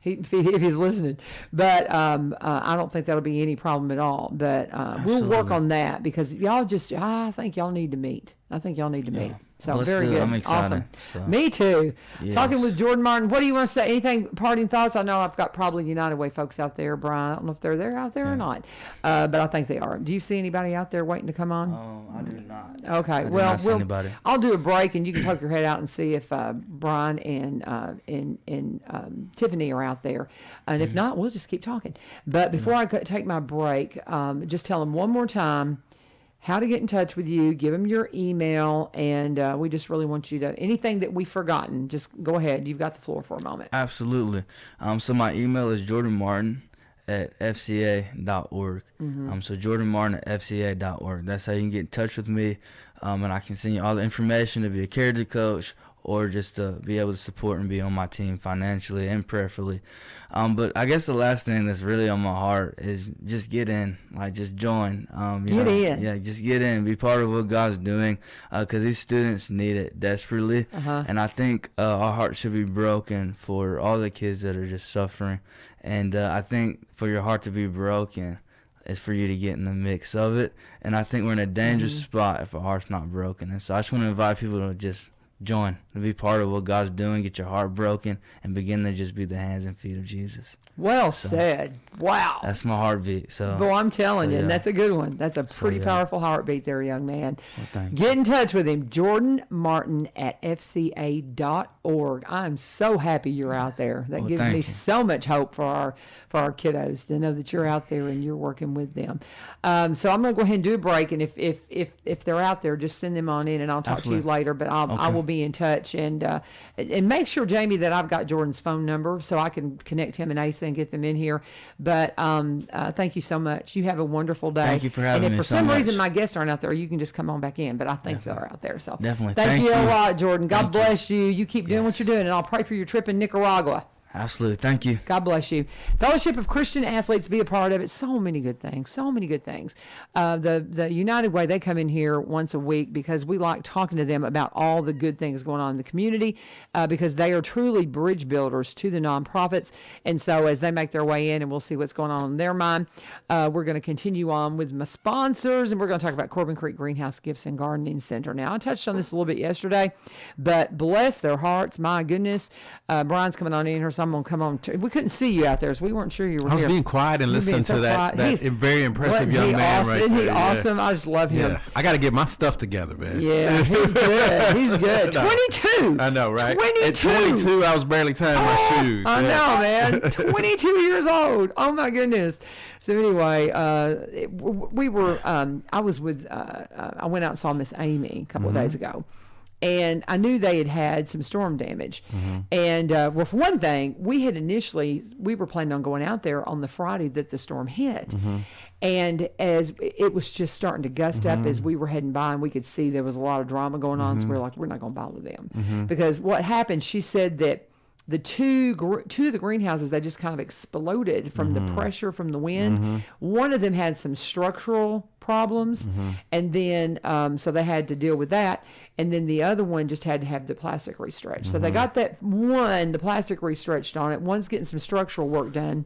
Speaker 2: if he's listening. But I don't think that'll be any problem at all. But we'll work on that because I think y'all need to meet. So very good.
Speaker 3: I'm excited.
Speaker 2: Awesome.
Speaker 3: So.
Speaker 2: Me too.
Speaker 3: Yes.
Speaker 2: Talking with Jordan Martin. What do you want to say? Anything parting thoughts? I know I've got probably United Way folks out there, Brian. I don't know if they're out there or not, but I think they are. Do you see anybody out there waiting to come on?
Speaker 3: I do not.
Speaker 2: Okay.
Speaker 3: I do not see anybody.
Speaker 2: I'll do a break and you can poke your head out and see if Brian and Tiffany are out there. And if not, we'll just keep talking. But before I take my break, just tell them one more time how to get in touch with you, give them your email, and we just really want you to, anything that we've forgotten, just go ahead. You've got the floor for a moment.
Speaker 3: Absolutely. So my email is jordanmartin@fca.org. So jordanmartin@fca.org. That's how you can get in touch with me, and I can send you all the information to be a character coach or just to be able to support and be on my team financially and prayerfully. But I guess the last thing that's really on my heart is just get in, just join.
Speaker 2: Get in.
Speaker 3: Yeah, just get in, be part of what God's doing, because these students need it desperately. And I think our heart should be broken for all the kids that are just suffering. And I think for your heart to be broken is for you to get in the mix of it. And I think we're in a dangerous spot if our heart's not broken. And so I just want to invite people to just join, to be part of what God's doing, get your heart broken, and begin to just be the hands and feet of Jesus.
Speaker 2: Well said. Wow.
Speaker 3: That's my heartbeat. So,
Speaker 2: boy, I'm telling you, and that's a good one. That's a pretty powerful heartbeat there, young man.
Speaker 3: Well, thank you.
Speaker 2: Get in touch with him, jordanmartin@fca.org. I'm so happy you're out there. That gives me so much hope for our kiddos to know that you're out there and you're working with them. So I'm going to go ahead and do a break, and if they're out there, just send them on in, and I'll talk to you later. But I will be in touch, and make sure, Jamie, that I've got Jordan's phone number so I can connect him and Asa and get them in here. But thank you so much. You have a wonderful day.
Speaker 3: Thank you for having me.
Speaker 2: And if for some reason my guests aren't out there, you can just come on back in. But I think they're out there. So
Speaker 3: definitely.
Speaker 2: Thank you a lot, Jordan. God bless you. You keep doing what you're doing, and I'll pray for your trip in Nicaragua.
Speaker 3: Absolutely. Thank you.
Speaker 2: God bless you. Fellowship of Christian Athletes, be a part of it. So many good things. So many good things. The United Way, they come in here once a week because we like talking to them about all the good things going on in the community because they are truly bridge builders to the nonprofits. And so as they make their way in, and we'll see what's going on in their mind, we're going to continue on with my sponsors, and we're going to talk about Corbin Creek Greenhouse Gifts and Gardening Center. Now, I touched on this a little bit yesterday, but bless their hearts. My goodness. Brian's coming on in here I'm going to come on. We couldn't see you out there, so we weren't sure you were here.
Speaker 5: I was being quiet and listening to that very impressive young man right there.
Speaker 2: Isn't he awesome? I just love him.
Speaker 5: Yeah. I got to get my stuff together, man.
Speaker 2: Yeah, he's good. He's good. 22.
Speaker 5: I know, right?
Speaker 2: 22.
Speaker 5: At 22, I was barely tying my shoes.
Speaker 2: I know, man. 22 years old. Oh, my goodness. So anyway, we were, I was with, I went out and saw Miss Amy a couple of days ago. And I knew they had some storm damage. And, well, for one thing, we were planning on going out there on the Friday that the storm hit. And as it was just starting to gust up as we were heading by, and we could see there was a lot of drama going on, so we were like, we're not going to bother them. Because what happened, she said that the two of the greenhouses, they just kind of exploded from the pressure from the wind. One of them had some structural problems, and then so they had to deal with that. And then the other one just had to have the plastic restretched. So they got that one, the plastic restretched on it. One's getting some structural work done.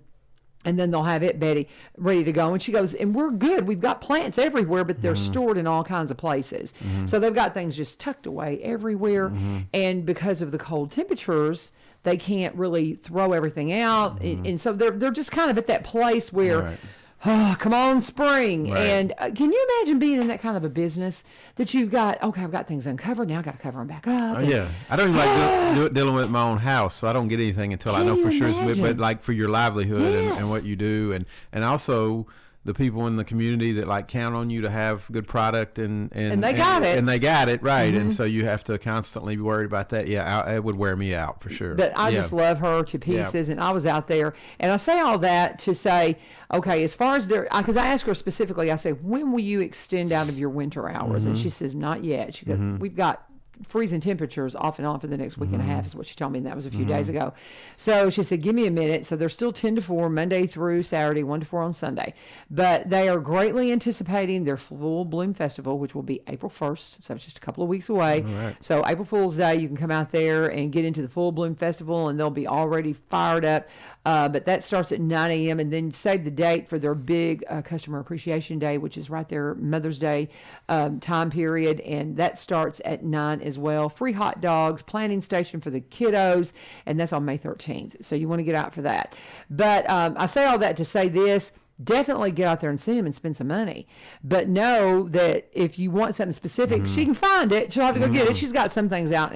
Speaker 2: And then they'll have it, Betty, ready to go. And she goes, and we're good. We've got plants everywhere, but they're stored in all kinds of places. So they've got things just tucked away everywhere. And because of the cold temperatures, they can't really throw everything out. And so they're just kind of at that place where, oh, come on, spring.
Speaker 5: Right.
Speaker 2: And can you imagine being in that kind of a business that you've got, okay, I've got things uncovered. Now I've got to cover them back up.
Speaker 5: Oh, yeah. I don't even like dealing with my own house, so I don't get anything until I know for sure. But like for your livelihood and what you do. And also the people in the community that like count on you to have good product and
Speaker 2: they got it.
Speaker 5: And they got it, right. And so you have to constantly be worried about that. Yeah, it would wear me out for sure.
Speaker 2: But I just love her to pieces, and I was out there. And I say all that to say, okay, as far as because I asked her specifically, I said, when will you extend out of your winter hours? And she says, not yet. She goes, we've got freezing temperatures off and on for the next week and a half is what she told me, and that was a few days ago. So she said, give me a minute. So they're still 10 to 4 Monday through Saturday, 1 to 4 on Sunday. But they are greatly anticipating their Full Bloom Festival, which will be April 1st. So it's just a couple of weeks away.
Speaker 5: Right.
Speaker 2: So April Fool's Day, you can come out there and get into the Full Bloom Festival, and they'll be already fired up. But that starts at 9 a.m. and then save the date for their big Customer Appreciation Day, which is right there, Mother's Day time period. And that starts at 9 as well. Free hot dogs, planning station for the kiddos, and that's on May 13th. So you want to get out for that. But I say all that to say this. Definitely get out there and see them and spend some money. But know that if you want something specific, she can find it. She'll have to go get it. She's got some things out,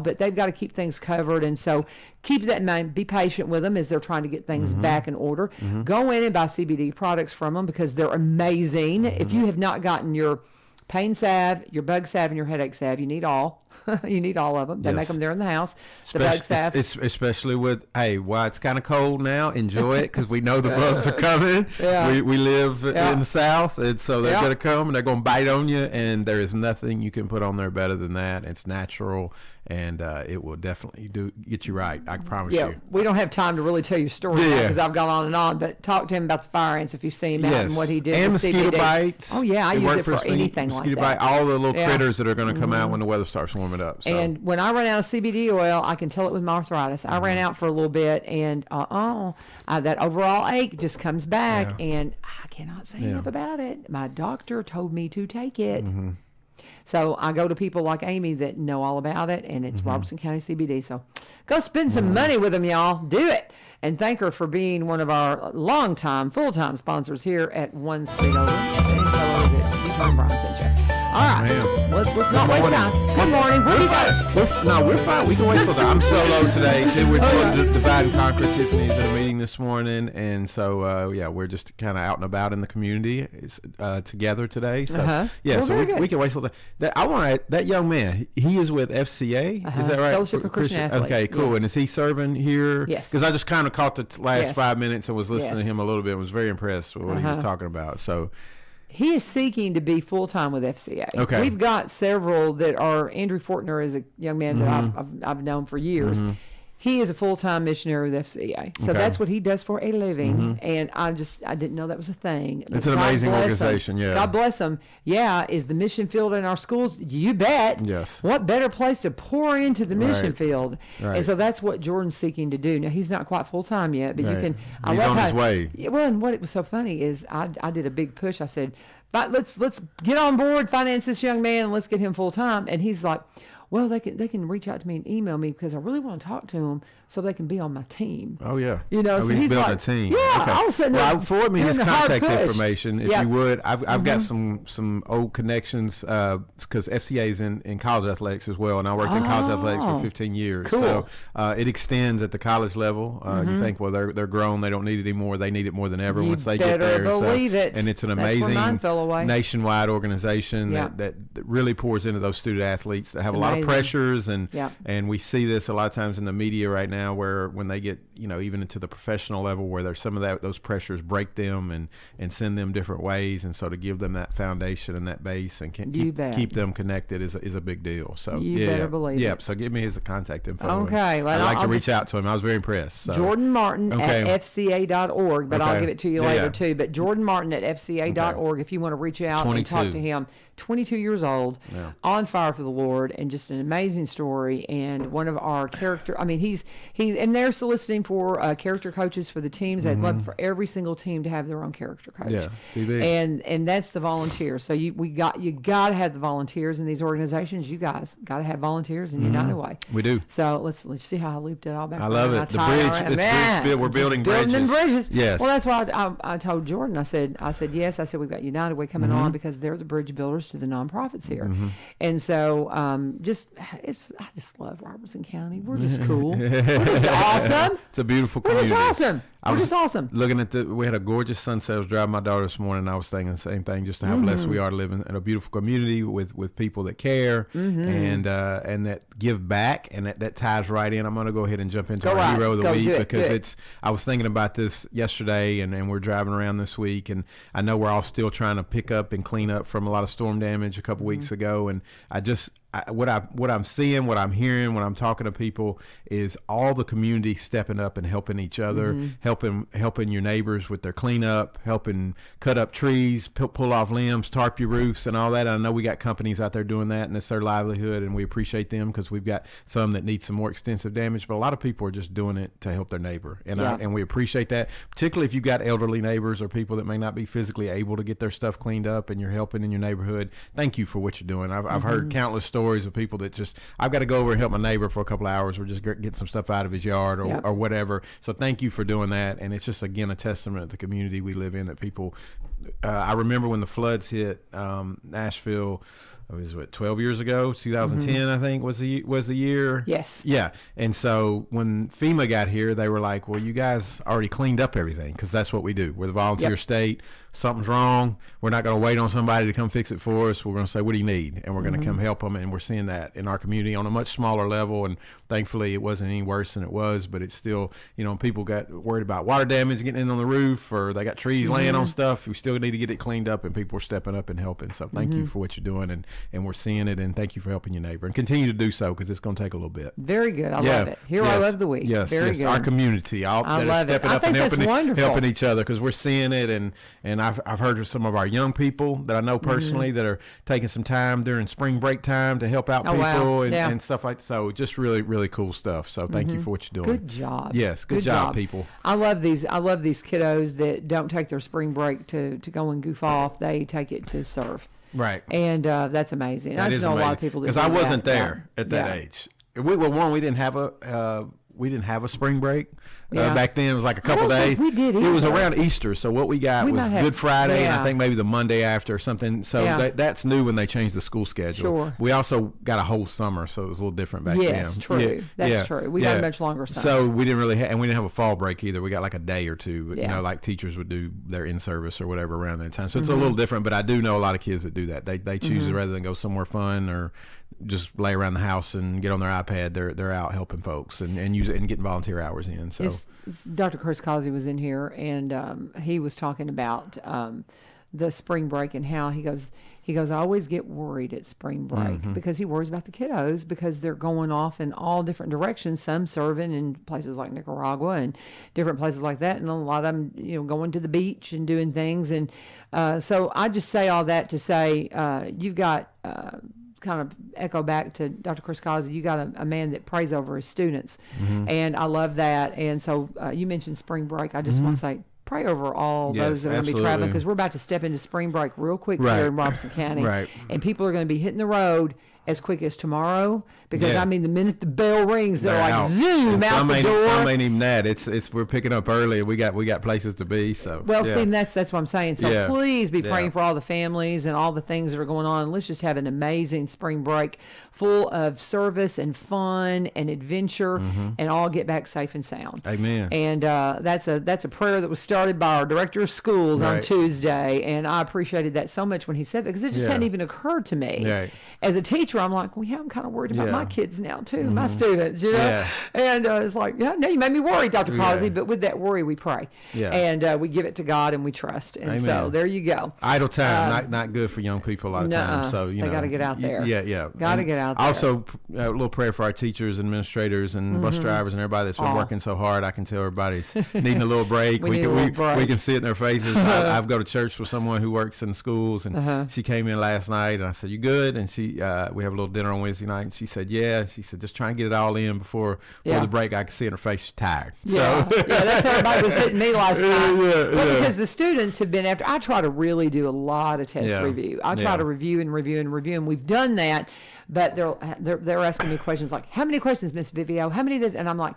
Speaker 2: but they've got to keep things covered. And so keep that in mind. Be patient with them as they're trying to get things back in order. Go in and buy CBD products from them because they're amazing. If you have not gotten your pain salve, your bug salve, and your headache salve, you need all. You need all of them. They make them there in the house. The bug salve.
Speaker 5: Especially with, while it's kind of cold now, enjoy it because we know the bugs are coming.
Speaker 2: Yeah.
Speaker 5: We live in the South, and so they're going to come and they're going to bite on you, and there is nothing you can put on there better than that. It's natural, and it will definitely get you right. I promise you.
Speaker 2: We don't have time to really tell you stories because I've gone on and on, but talk to him about the fire ants if you've seen him out and what he did
Speaker 5: and
Speaker 2: with
Speaker 5: mosquito
Speaker 2: CBD.
Speaker 5: bites.
Speaker 2: Oh, yeah, I use it for anything like that.
Speaker 5: Mosquito bite, all the little critters that are going to come out when the weather starts warming up. So.
Speaker 2: And when I run out of CBD oil, I can tell it with my arthritis. I ran out for a little bit, and that overall ache just comes back, and I cannot say enough about it. My doctor told me to take it. So I go to people like Amy that know all about it, and it's Robertson County CBD. So go spend some money with them, y'all. Do it. And thank her for being one of our longtime, full-time sponsors here at One Street Over. And tell her that Brian sent you. All right. Let's not waste time. Good morning. What do you got?
Speaker 5: We're fine. We can wait till that. I'm solo today, too. We're doing Divide and Conquer. Tiffany's at a meeting this morning. And so, we're just kind of out and about in the community together today. So, so we can wait till that. That young man, he is with FCA. Is that right?
Speaker 2: Fellowship of Christian Athletes.
Speaker 5: Okay, cool. And is he serving here?
Speaker 2: Yes.
Speaker 5: Because I just kind of caught the last 5 minutes and was listening to him a little bit and was very impressed with what he was talking about. So,
Speaker 2: he is seeking to be full-time with FCA.
Speaker 5: Okay.
Speaker 2: We've got several that are. Andrew Fortner is a young man that I've known for years. He is a full-time missionary with FCA. So that's what he does for a living. And I didn't know that was a thing.
Speaker 5: It's an amazing organization,
Speaker 2: God bless him. Yeah, is the mission field in our schools? You bet.
Speaker 5: Yes.
Speaker 2: What better place to pour into the mission field?
Speaker 5: Right.
Speaker 2: And so that's what Jordan's seeking to do. Now, he's not quite full-time yet, but you can.
Speaker 5: He's on his way.
Speaker 2: Well, and what it was so funny is I did a big push. I said, let's get on board, finance this young man, and let's get him full-time. And he's like, well, they can reach out to me and email me because I really want to talk to them so they can be on my team.
Speaker 5: Oh yeah,
Speaker 2: So
Speaker 5: he's building
Speaker 2: like,
Speaker 5: a team.
Speaker 2: Yeah,
Speaker 5: okay.
Speaker 2: I was sitting there.
Speaker 5: Well, forward me his contact information if
Speaker 2: you
Speaker 5: would. I've got some old connections because FCA is in college athletics as well, and I worked in college athletics for 15 years.
Speaker 2: Cool.
Speaker 5: So it extends at the college level. You think, well, they're grown, they don't need it anymore. They need it more than ever once they get there.
Speaker 2: Believe it.
Speaker 5: And it's an amazing nationwide organization that really pours into those student athletes that have a lot of pressures, and we see this a lot of times in the media right now, where when they get even into the professional level, where there's some of those pressures break them and send them different ways, and so to give them that foundation and that base and keep them connected is a big deal. So
Speaker 2: you better believe it.
Speaker 5: So give me his contact info.
Speaker 2: Okay,
Speaker 5: well, I'd like to reach out to him. I was very impressed. So.
Speaker 2: Jordan Martin at fca.org, but I'll give it to you later too. But Jordan Martin at fca.org if you want to reach out and talk to him. 22 years old, on fire for the Lord, and just an amazing story. And one of our he's and they're soliciting for character coaches for the teams. They'd love for every single team to have their own character coach.
Speaker 5: Yeah,
Speaker 2: and that's the volunteers. So you got to have the volunteers in these organizations. You guys got to have volunteers in United Way.
Speaker 5: We do.
Speaker 2: So let's see how I looped it all back.
Speaker 5: I love it. The bridge. We're building
Speaker 2: bridges.
Speaker 5: Yes.
Speaker 2: Well, that's why I told Jordan. I said yes. I said we've got United Way coming on because they're the bridge builders to the nonprofits here, and so I just love Robertson County. We're just cool. We're just awesome.
Speaker 5: It's a beautiful
Speaker 2: We're
Speaker 5: community.
Speaker 2: just awesome. We're just awesome.
Speaker 5: Looking at we had a gorgeous sunset. I was driving my daughter this morning, and I was thinking the same thing, just how blessed we are to live in a beautiful community with people that care and that give back, and that ties right in. I'm going to go ahead and jump into our hero of the week because I was thinking about this yesterday, and we're driving around this week, and I know we're all still trying to pick up and clean up from a lot of storm damage a couple weeks ago, and what I'm seeing, what I'm hearing, when I'm talking to people is all the community stepping up and helping each other, helping your neighbors with their cleanup, helping cut up trees, pull off limbs, tarp your roofs, and all that. I know we got companies out there doing that, and it's their livelihood, and we appreciate them because we've got some that need some more extensive damage, but a lot of people are just doing it to help their neighbor, and we appreciate that, particularly if you've got elderly neighbors or people that may not be physically able to get their stuff cleaned up, and you're helping in your neighborhood. Thank you for what you're doing. I've heard countless stories of people that just, I've got to go over and help my neighbor for a couple of hours or just get some stuff out of his yard or whatever. So thank you for doing that. And it's just, again, a testament to the community we live in that people, I remember when the floods hit Nashville, it was 12 years ago, 2010, I think was the year.
Speaker 2: Yes.
Speaker 5: Yeah. And so when FEMA got here, they were like, well, you guys already cleaned up everything, because that's what we do. We're the volunteer state. Something's wrong. We're not going to wait on somebody to come fix it for us. We're going to say, what do you need? And we're going to come help them. And we're seeing that in our community on a much smaller level. And thankfully it wasn't any worse than it was, but it's still, people got worried about water damage getting in on the roof, or they got trees laying on stuff. We still need to get it cleaned up, and people are stepping up and helping. So thank you for what you're doing, and we're seeing it, and thank you for helping your neighbor, and continue to do so, because it's going to take a little bit.
Speaker 2: Very good. I love it. Hero of the week.
Speaker 5: Yes.
Speaker 2: Very good.
Speaker 5: Our community, that are stepping up and helping each other, because we're seeing it, and I've heard of some of our young people that I know personally that are taking some time during spring break time to help out people and stuff like that. So just really, really cool stuff. So thank you for what you're doing.
Speaker 2: Good job.
Speaker 5: Yes, good job, people.
Speaker 2: I love these kiddos that don't take their spring break to go and goof off. They take it to serve.
Speaker 5: Right.
Speaker 2: And that's amazing. I just know a lot of people that do that.
Speaker 5: Because I wasn't there at that age. We didn't have a spring break. Back then it was like a couple days.
Speaker 2: We did either.
Speaker 5: It was around Easter, so what we got was Good Friday, and I think maybe the Monday after or something. So that's new when they changed the school schedule.
Speaker 2: Sure.
Speaker 5: We also got a whole summer, so it was a little different back then.
Speaker 2: Yes, true. That's true. We got a much longer summer.
Speaker 5: So we didn't really and we didn't have a fall break either. We got like a day or two. Like teachers would do their in-service or whatever around that time. So it's a little different, but I do know a lot of kids that do that. They choose it rather than go somewhere fun or just lay around the house and get on their iPad. They're out helping folks and use it and getting volunteer hours in. So
Speaker 2: Dr. Chris Causey was in here, and he was talking about the spring break and how he goes, I always get worried at spring break because he worries about the kiddos because they're going off in all different directions, some serving in places like Nicaragua and different places like that, and a lot of them, going to the beach and doing things. And so I just say all that to say you've got kind of echo back to Dr. Chris Causey, you got a man that prays over his students, and I love that. And so you mentioned spring break. I just want to say, pray over all those that are going to be traveling, because we're about to step into spring break real quick here in Robertson County, and people are going to be hitting the road, as quick as tomorrow, because I mean, the minute the bell rings, they're like
Speaker 5: out.
Speaker 2: zoom out the door.
Speaker 5: Some ain't even that. It's we're picking up early. We got places to be. So
Speaker 2: see, that's what I'm saying. So please be praying for all the families and all the things that are going on, and let's just have an amazing spring break full of service and fun and adventure, and all get back safe and sound.
Speaker 5: Amen.
Speaker 2: And that's a prayer that was started by our director of schools on Tuesday, and I appreciated that so much when he said that, because it just hadn't even occurred to me.
Speaker 5: Right.
Speaker 2: As a teacher, I'm like, well, I'm kind of worried about my kids now too, my students, you know.
Speaker 5: Yeah.
Speaker 2: And it's like, no, you made me worry, Dr. Posey, but with that worry, we pray, and we give it to God and we trust. And so there you go.
Speaker 5: Idle time, not good for young people a lot of times. So
Speaker 2: they got to get out there. Got to get out there.
Speaker 5: Also, a little prayer for our teachers, administrators, and bus drivers, and everybody that's been working so hard. I can tell everybody's needing a little break. We can see it in their faces. I've go to church with someone who works in schools, and she came in last night, and I said, "You good?" And she, we have a little dinner on Wednesday night, and she said, "Yeah." She said, "Just try and get it all in before the break." I could see in her face she's tired.
Speaker 2: Yeah, that's how everybody was hitting me last night. Because the students have been after. I try to really do a lot of test review. I try to review and review and review, and we've done that. But they're asking me questions like, "How many questions, Miss Vivio? How many?" And I'm like,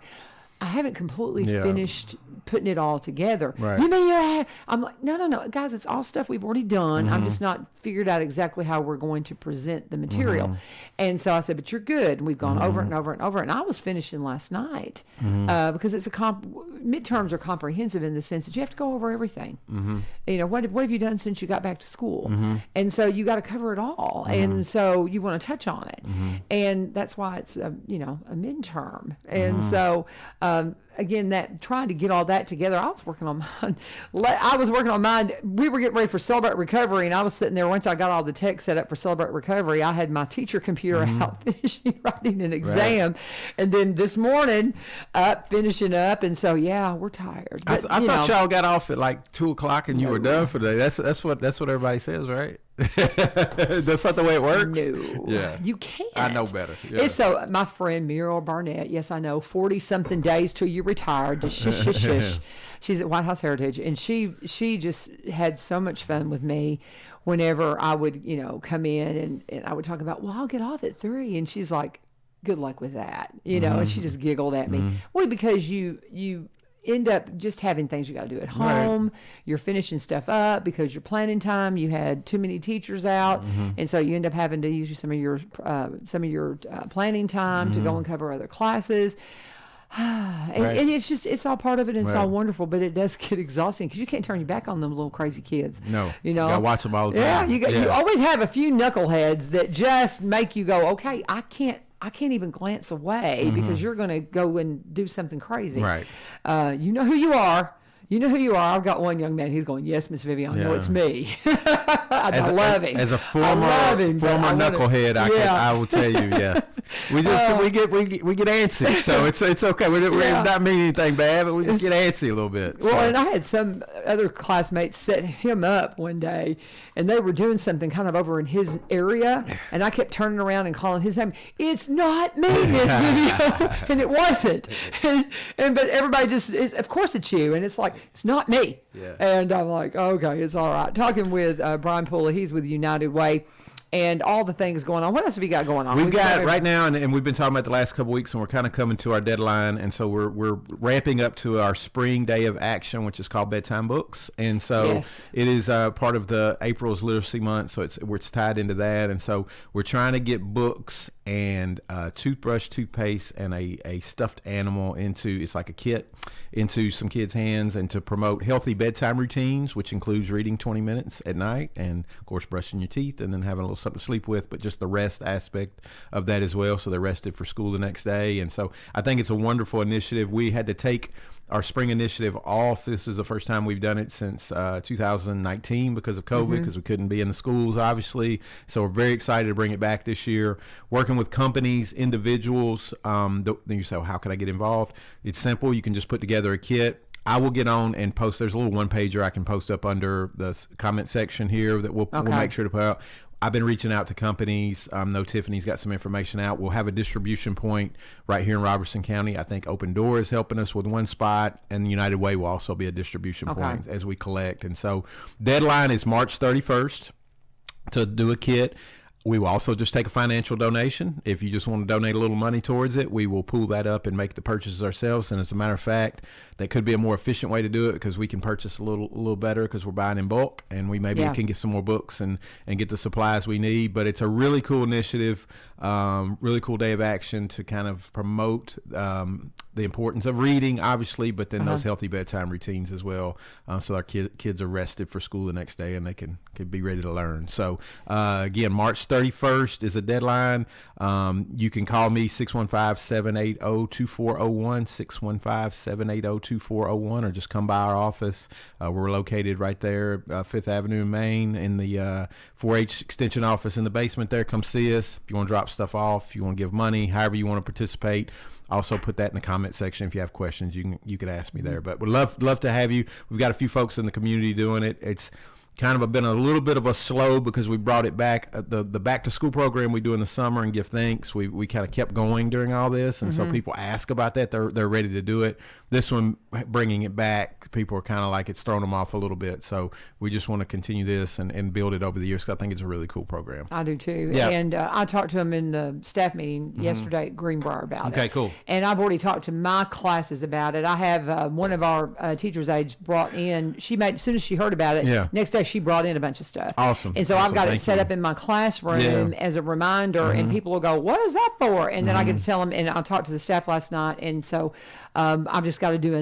Speaker 2: I haven't completely finished putting it all together.
Speaker 5: Right.
Speaker 2: You mean I'm like, no, guys, it's all stuff we've already done. I'm just not figured out exactly how we're going to present the material. And so I said, but you're good. And we've gone over and over and over. And I was finishing last night because it's midterms are comprehensive in the sense that you have to go over everything. You know, what have you done since you got back to school? And so you got to cover it all. And so you want to touch on it. And that's why it's a midterm. And so again, trying to get all that together, I was working on mine. We were getting ready for Celebrate Recovery, and I was sitting there. Once I got all the tech set up for Celebrate Recovery, I had my teacher computer out finishing writing an exam, and then this morning finishing up. And so we're tired. But,
Speaker 5: I thought y'all got off at like 2:00 and you were done for the day. That's what everybody says, right? That's not the way it works.
Speaker 2: No, you can't.
Speaker 5: I know better.
Speaker 2: It's so my friend Muriel Barnett. Yes, I know. 40-something days till you retire. Just shush, shush, shush. She's at White House Heritage, and she just had so much fun with me. Whenever I would, come in and I would talk about, well, I'll get off at 3, and she's like, good luck with that, and she just giggled at me. Well, because you end up just having things you got to do at home. Right. You're finishing stuff up because your planning time, you had too many teachers out, and so you end up having to use some of your planning time to go and cover other classes. And it's all part of it, and it's all wonderful, but it does get exhausting because you can't turn your back on them little crazy kids.
Speaker 5: No, you gotta watch them all the time.
Speaker 2: You always have a few knuckleheads that just make you go, okay, I can't even glance away because you're going to go and do something crazy.
Speaker 5: Right.
Speaker 2: You know who you are. You know who you are. I've got one young man. He's going, yes, Miss Vivian, I know it's me. I love him.
Speaker 5: As a former knucklehead, I will tell you, we get antsy, so it's okay. We're not meaning anything bad, but we just get antsy a little bit.
Speaker 2: Well, and I had some other classmates set him up one day, and they were doing something kind of over in his area, and I kept turning around and calling his name. It's not me, Miss Vivian, and it wasn't. But everybody just is. Of course, it's you, and it's like it's not me.
Speaker 5: Yeah.
Speaker 2: And I'm like, okay, it's all right. Talking with Brian Pulley, he's with United Way. And all the things going on. What else have you got going on?
Speaker 5: We've got right now, and we've been talking about the last couple of weeks, and we're kind of coming to our deadline, and so we're ramping up to our spring day of action, which is called Bedtime Books, and so it is part of the April's Literacy Month, so it's tied into that, and so we're trying to get books and toothbrush, toothpaste, and a stuffed animal it's like a kit, into some kids' hands, and to promote healthy bedtime routines, which includes reading 20 minutes at night, and of course brushing your teeth, and then having a little something to sleep with, but just the rest aspect of that as well, so they're rested for school the next day. And so I think it's a wonderful initiative. We had to take our spring initiative off. This is the first time we've done it since 2019 because of COVID, because we couldn't be in the schools, obviously. So we're very excited to bring it back this year. Working with companies, individuals. Then you say, well, how can I get involved? It's simple. You can just put together a kit. I will get on and post. There's a little one-pager I can post up under the comment section here that we'll make sure to put out. I've been reaching out to companies. Know Tiffany's got some information out. We'll have a distribution point right here in Robertson County. I think Open Door is helping us with one spot, and United Way will also be a distribution point as we collect. And so deadline is March 31st to do a kit. We will also just take a financial donation. If you just want to donate a little money towards it, we will pull that up and make the purchases ourselves. And as a matter of fact, that could be a more efficient way to do it because we can purchase a little better because we're buying in bulk, and we maybe can get some more books and get the supplies we need. But it's a really cool initiative, really cool day of action to kind of promote the importance of reading, obviously, but then those healthy bedtime routines as well, so our kids are rested for school the next day and they can be ready to learn. So again, March 31st is a deadline. You can call me 615-780-2401, 615-780-2401, or just come by our office. We're located right there, 5th Avenue in Maine, in the 4-H extension office in the basement there. Come see us if you want to drop stuff off, if you want to give money, however you want to participate. Also put that in the comment section. If you have questions, you could ask me there. But we'd love to have you. We've got a few folks in the community doing it. It's kind of been a little bit of a slow because we brought it back. The back to school program we do in the summer and give thanks, we kind of kept going during all this, and so people ask about that. They're ready to do it. This one, bringing it back, people are kind of like it's thrown them off a little bit. So we just want to continue this and build it over the years because I think it's a really cool program.
Speaker 2: I do too.
Speaker 5: Yeah.
Speaker 2: And I talked to them in the staff meeting yesterday at Greenbrier about it.
Speaker 5: Okay, cool.
Speaker 2: And I've already talked to my classes about it. I have one of our teachers' aides brought in. As soon as she heard about it, next day she brought in a bunch of stuff.
Speaker 5: Awesome.
Speaker 2: And so I've got it set up in my classroom as a reminder, and people will go, "What is that for?" And then I get to tell them, and I talked to the staff last night, and so I've just got to get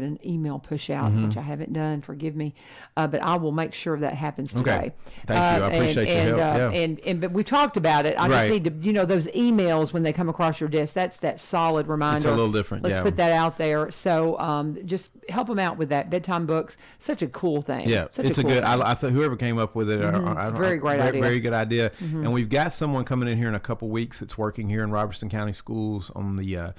Speaker 2: an email push out, which I haven't done. Forgive me, but I will make sure that happens today.
Speaker 5: Okay. Thank you. I appreciate your help.
Speaker 2: But we talked about it. I just need to, those emails when they come across your desk. That's that solid reminder.
Speaker 5: It's a little different.
Speaker 2: Let's put that out there. So just help them out with that. Bedtime books, such a cool thing.
Speaker 5: Yeah, it's a good. I thought whoever came up with it,
Speaker 2: it's a very great idea.
Speaker 5: Very good idea. And we've got someone coming in here in a couple weeks that's working here in Robertson County Schools on the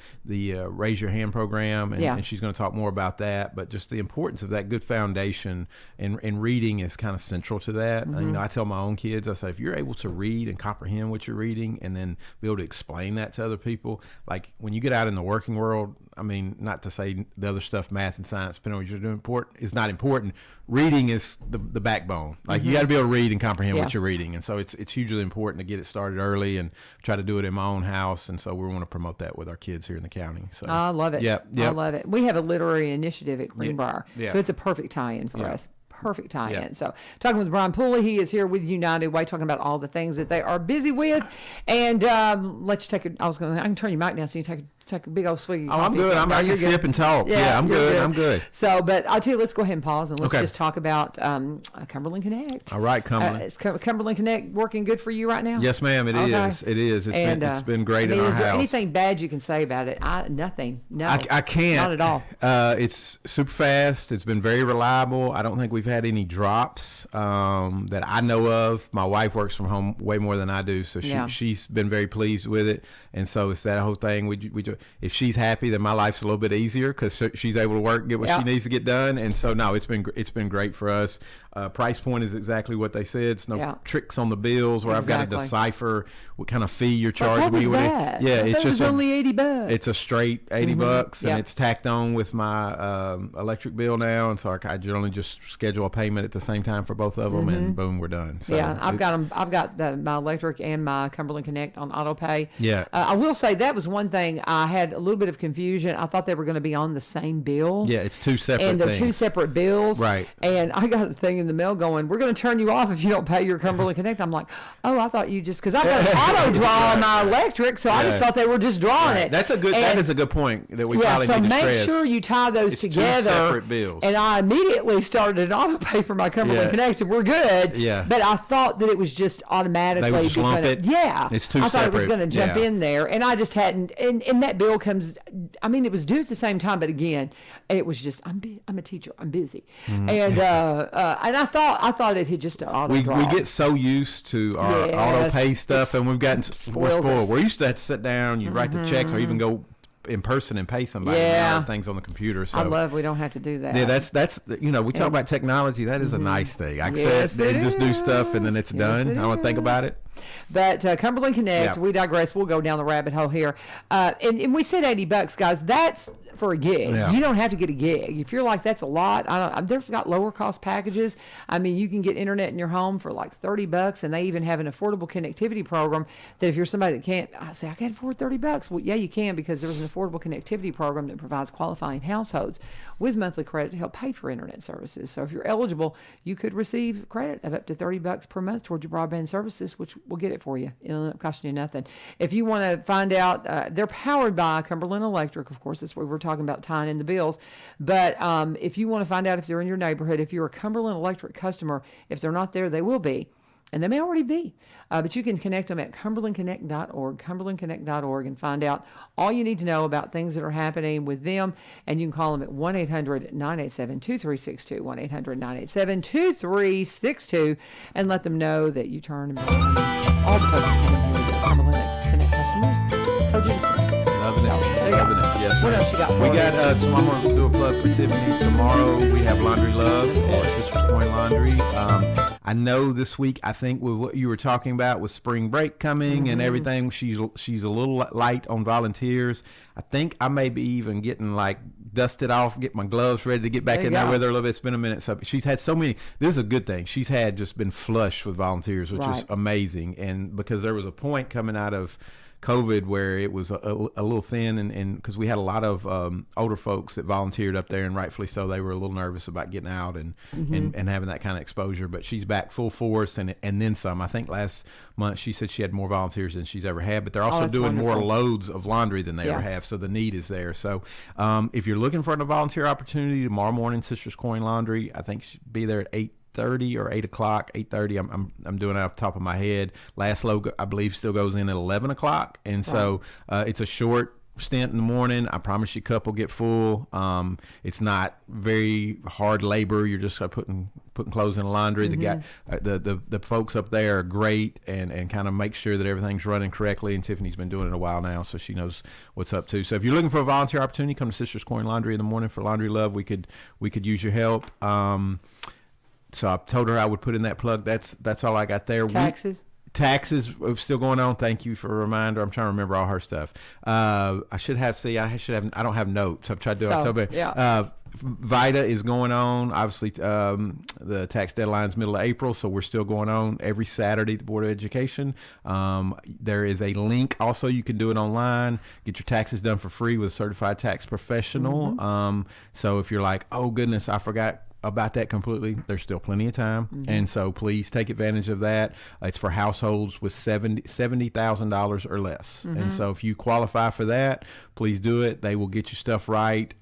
Speaker 5: Raise Your Hand program, and she's going to talk more about that. But just the importance of that good foundation and reading is kind of central to that. I tell my own kids, I say, if you're able to read and comprehend what you're reading, and then be able to explain that to other people, like when you get out in the working world. I mean, not to say the other stuff, math and science, depending on what you're doing, is not important. Reading is the backbone. Like you got to be able to read and comprehend what you're reading, and so it's hugely important to get it started early and try to do it in my own house. And so we want to promote that with our kids here in the county. So
Speaker 2: I love it.
Speaker 5: Yep.
Speaker 2: I love it. We have a literary initiative at Greenbrier, so it's a perfect tie-in for us. Perfect tie-in. So talking with Brian Pulley, he is here with United Way, talking about all the things that they are busy with. And let's take it. I can turn your mic down so you take a big old swig of coffee.
Speaker 5: I'm good. I can sip and talk. Yeah, I'm good. I'm good.
Speaker 2: So, but I'll tell you, let's go ahead and pause and let's just talk about Cumberland Connect.
Speaker 5: All right, Cumberland.
Speaker 2: Is Cumberland Connect working good for you right now?
Speaker 5: Yes, ma'am. It is. It is. It's been great in our house.
Speaker 2: Is there anything bad you can say about it? Nothing. No.
Speaker 5: I can't.
Speaker 2: Not at all.
Speaker 5: It's super fast. It's been very reliable. I don't think we've had any drops that I know of. My wife works from home way more than I do, so she's been very pleased with it. And so it's that whole thing. We do. If she's happy, then my life's a little bit easier because she's able to work, get what she needs to get done. And so no, it's been great for us. Price point is exactly what they said. It's no tricks on the bills where I've got to decipher what kind of fee you're charging me with it.
Speaker 2: Yeah, it's just only $80.
Speaker 5: It's a straight $80, and it's tacked on with my electric bill now. And so I generally just schedule a payment at the same time for both of them, and boom, we're done. So
Speaker 2: I've got them. I've got my electric and my Cumberland Connect on auto pay.
Speaker 5: Yeah.
Speaker 2: I will say that was one thing I had a little bit of confusion. I thought they were going to be on the same bill.
Speaker 5: Yeah, it's two separate
Speaker 2: and they're two separate bills.
Speaker 5: Right.
Speaker 2: And I got a thing in the mail going, we're going to turn you off if you don't pay your Cumberland Connect. I'm like, oh, I thought you just, because I've got an auto draw on my electric, so I just thought they were just drawing it.
Speaker 5: That is a good point that we probably need to stress.
Speaker 2: So make sure you tie those together.
Speaker 5: Two separate bills.
Speaker 2: And I immediately started an auto pay for my Cumberland Connect, and we're good.
Speaker 5: Yeah.
Speaker 2: But I thought that it was just automatically.
Speaker 5: They would just lump it.
Speaker 2: Yeah.
Speaker 5: It's two
Speaker 2: separate. I thought it was going to jump in there, and I just hadn't. And that bill comes. I mean, it was due at the same time, but again, it was just I'm a teacher, I'm busy, and I thought it had just auto draw.
Speaker 5: We get so used to our auto pay stuff, and we've gotten spoiled. We used to have to sit down, you write the checks, or even go in person and pay somebody things on the computer. So
Speaker 2: I love we don't have to do that.
Speaker 5: Yeah, that's we talk about technology. That is a nice thing. I said just do stuff and then it's done. I don't want to think about it.
Speaker 2: But Cumberland Connect, we digress. We'll go down the rabbit hole here. And we said $80, guys. That's for a gig.
Speaker 5: Yeah.
Speaker 2: You don't have to get a gig. If you're like, that's a lot, they've got lower cost packages. I mean, you can get internet in your home for like $30, and they even have an affordable connectivity program that if you're somebody that can't, I say, I can't afford $30. Well, yeah, you can, because there's an affordable connectivity program that provides qualifying households with monthly credit to help pay for internet services. So if you're eligible, you could receive credit of up to $30 per month towards your broadband services, which will get it for you. It'll end up costing you nothing. If you want to find out, they're powered by Cumberland Electric, of course. That's what we're talking about, tying in the bills. But if you want to find out if they're in your neighborhood, if you're a Cumberland Electric customer, if they're not there, they will be. And they may already be. But you can connect them at cumberlandconnect.org, cumberlandconnect.org, and find out all you need to know about things that are happening with them. And you can call them at 1-800-987-2362, 1-800-987-2362, and let them know that you turn them on. All the folks at Cumberland Connect customers. Told you to
Speaker 5: Loving it. Loving it. Yes,
Speaker 2: what
Speaker 5: ma'am.
Speaker 2: else you got for
Speaker 5: We
Speaker 2: us?
Speaker 5: got, tomorrow I'm going to do a plug for Tiffany. Tomorrow we have Laundry Love at Sisters Point Laundry. I know this week, I think with what you were talking about with spring break coming and everything, she's a little light on volunteers. I think I may be even getting like dusted off, get my gloves ready to get back in there with her a little bit. It's been a minute. So she's had so many. This is a good thing. She's had just been flush with volunteers, which is amazing. And because there was a point coming out of COVID where it was a little thin, and because we had a lot of older folks that volunteered up there, and rightfully so, they were a little nervous about getting out and having that kind of exposure. But she's back full force and then some. I think last month she said she had more volunteers than she's ever had, but they're also doing more loads of laundry than they ever have, so the need is there. So if you're looking for a volunteer opportunity, tomorrow morning, Sisters Coin Laundry, I think she'll be there at 8:30 or 8 o'clock, 8:30. I'm doing it off the top of my head. Last load, I believe, still goes in at 11 o'clock. And so it's a short stint in the morning. I promise you, cup will get full. It's not very hard labor. You're just putting clothes in the laundry. The guy, the folks up there are great and kind of make sure that everything's running correctly. And Tiffany's been doing it a while now, so she knows what's up too. So if you're looking for a volunteer opportunity, come to Sisters Coin Laundry in the morning for Laundry Love. We could use your help. So I told her I would put in that plug. That's all I got there. Taxes are still going on. Thank you for a reminder. I'm trying to remember all her stuff. I don't have notes. I've tried to do October. VITA is going on. Obviously, the tax deadline's middle of April, so we're still going on every Saturday at the Board of Education. There is a link. Also, you can do it online. Get your taxes done for free with a certified tax professional. So if you're like, oh, goodness, I forgot about that completely, there's still plenty of time, and so please take advantage of that. It's for households with $70,000 or less, and so if you qualify for that, please do it. They will get your stuff right.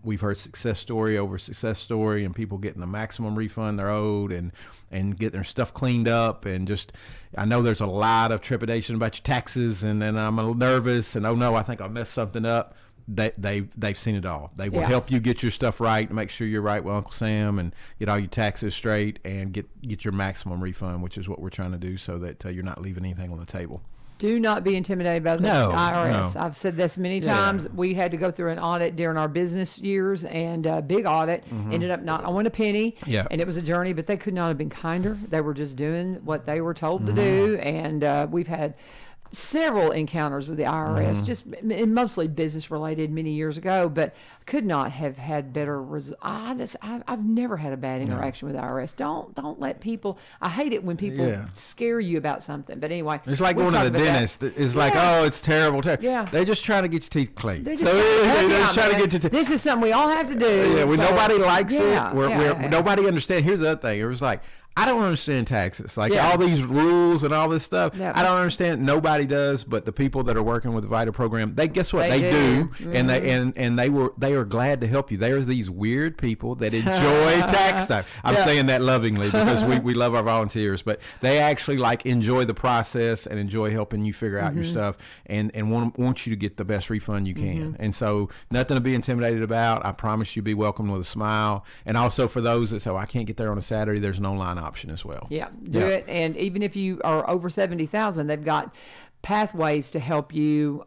Speaker 5: We've heard success story over success story, and people getting the maximum refund they're owed, and getting their stuff cleaned up. And just, I know there's a lot of trepidation about your taxes, and then I'm a little nervous, and oh no, I think I messed something up. They've seen it all. They will help you get your stuff right, make sure you're right with Uncle Sam, and get all your taxes straight, and get your maximum refund, which is what we're trying to do, so that you're not leaving anything on the table.
Speaker 2: Do not be intimidated by the IRS.
Speaker 5: No.
Speaker 2: I've said this many times. We had to go through an audit during our business years, and a big audit. Ended up not owing a penny, and it was a journey, but they could not have been kinder. They were just doing what they were told to do, and we've had several encounters with the IRS, just mostly business related many years ago, but could not have had better I've never had a bad interaction with the IRS. Don't let people, I hate it when people scare you about something, but anyway.
Speaker 5: It's like going to the dentist. It's like, oh, it's terrible. They're just trying to get your teeth clean. They're just trying to get your teeth.
Speaker 2: This is something we all have to do.
Speaker 5: Nobody likes it. Nobody understands. Here's the other thing. It was like, I don't understand taxes. Like all these rules and all this stuff. Yeah, I don't understand. Nobody does, but the people that are working with the VITA program, guess what? They do. And they are glad to help you. There's these weird people that enjoy tax stuff. I'm saying that lovingly because we love our volunteers, but they actually like enjoy the process and enjoy helping you figure out your stuff and want you to get the best refund you can. And so nothing to be intimidated about. I promise you be welcomed with a smile. And also for those that say, I can't get there on a Saturday, there's an online option as well.
Speaker 2: Do it. And even if you are over 70,000, they've got pathways to help you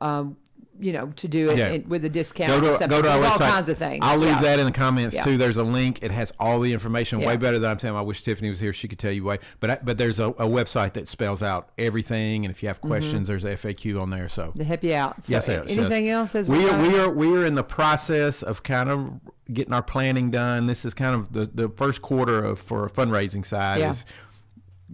Speaker 2: to do it with a discount.
Speaker 5: Go to our website.
Speaker 2: All kinds of things.
Speaker 5: I'll leave that in the comments too. There's a link. It has all the information. Way better than I'm telling you. I wish Tiffany was here. She could tell you way. But there's a website that spells out everything. And if you have questions, there's a FAQ on there. So
Speaker 2: to help you out. So
Speaker 5: yes.
Speaker 2: Anything else? As
Speaker 5: we are in the process of kind of getting our planning done. This is kind of the first quarter for a fundraising side is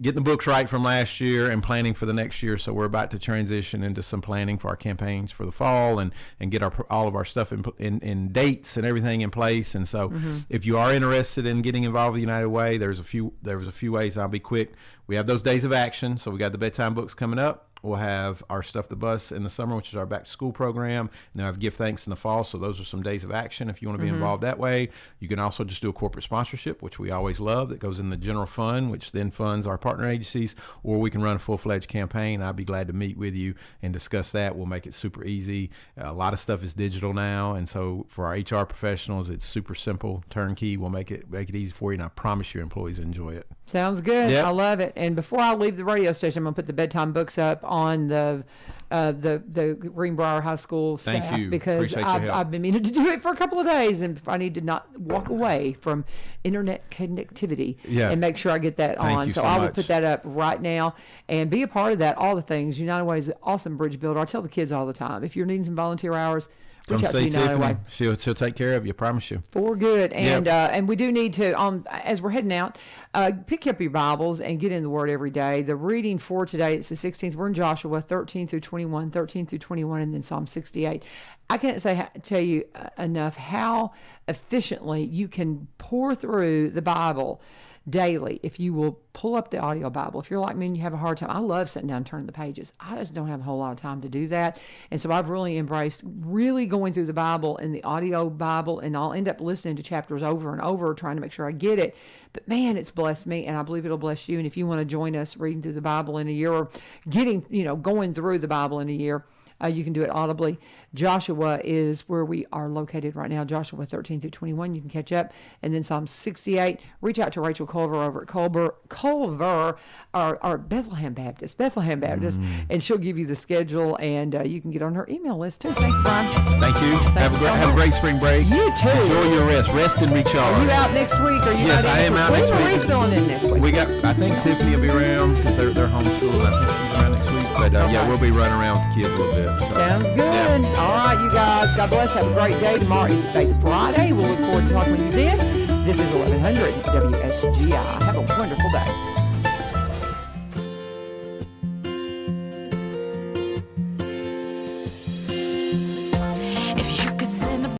Speaker 5: getting the books right from last year and planning for the next year. So we're about to transition into some planning for our campaigns for the fall and get all of our stuff in dates and everything in place. And so if you are interested in getting involved with United Way, there was a few ways. I'll be quick. We have those days of action. So we got the bedtime books coming up. We'll have our Stuff the Bus in the summer, which is our back to school program. And then I have Give Thanks in the fall. So those are some days of action if you want to be involved that way. You can also just do a corporate sponsorship, which we always love, that goes in the general fund, which then funds our partner agencies, or we can run a full-fledged campaign. I'd be glad to meet with you and discuss that. We'll make it super easy. A lot of stuff is digital now. And so for our HR professionals, it's super simple, turnkey. We'll make it easy for you. And I promise your employees enjoy it.
Speaker 2: Sounds good. Yep. I love it. And before I leave the radio station, I'm going to put the bedtime books up on the Greenbrier High School staff.
Speaker 5: Thank you.
Speaker 2: Because I've been meaning to do it for a couple of days, and I need to not walk away from internet connectivity and make sure I get that on. So I will put that up right now and be a part of that. All the things. United Way is an awesome bridge builder. I tell the kids all the time, if you're needing some volunteer hours, reach out to United Way.
Speaker 5: She'll take care of you, I promise you.
Speaker 2: For good. And and we do need to, as we're heading out, pick up your Bibles and get in the Word every day. The reading for today, it's the 16th. We're in Joshua 13 through 21, and then Psalm 68. I can't tell you enough how efficiently you can pour through the Bible daily if you will pull up the audio Bible. If you're like me and you have a hard time, I love sitting down and turning the pages. I just don't have a whole lot of time to do that. And so I've really embraced really going through the Bible in the audio Bible, and I'll end up listening to chapters over and over, trying to make sure I get it. But man, it's blessed me, and I believe it'll bless you. And if you want to join us reading through the Bible in a year, or going through the Bible in a year, you can do it audibly. Joshua is where we are located right now. Joshua 13 through 21. You can catch up. And then Psalm 68. Reach out to Rachel Culver over at Culver or Bethlehem Baptist, and she'll give you the schedule, and you can get on her email list too. Thank you, Brian.
Speaker 5: Thank you. Have a great spring break.
Speaker 2: You too.
Speaker 5: Enjoy your rest. Rest and recharge.
Speaker 2: Are you out next week?
Speaker 5: Yes, I am out next week.
Speaker 2: Who's filling in next week?
Speaker 5: I think Tiffany will be around because they're homeschooling. I think she's around next week. But we'll be running around with the kids a little bit. So.
Speaker 2: Sounds good. Yeah. All right, you guys. God bless. Have a great day. Tomorrow is Faith Friday. We'll look forward to talking with you then. This is 1100 WSGI. Have a wonderful day.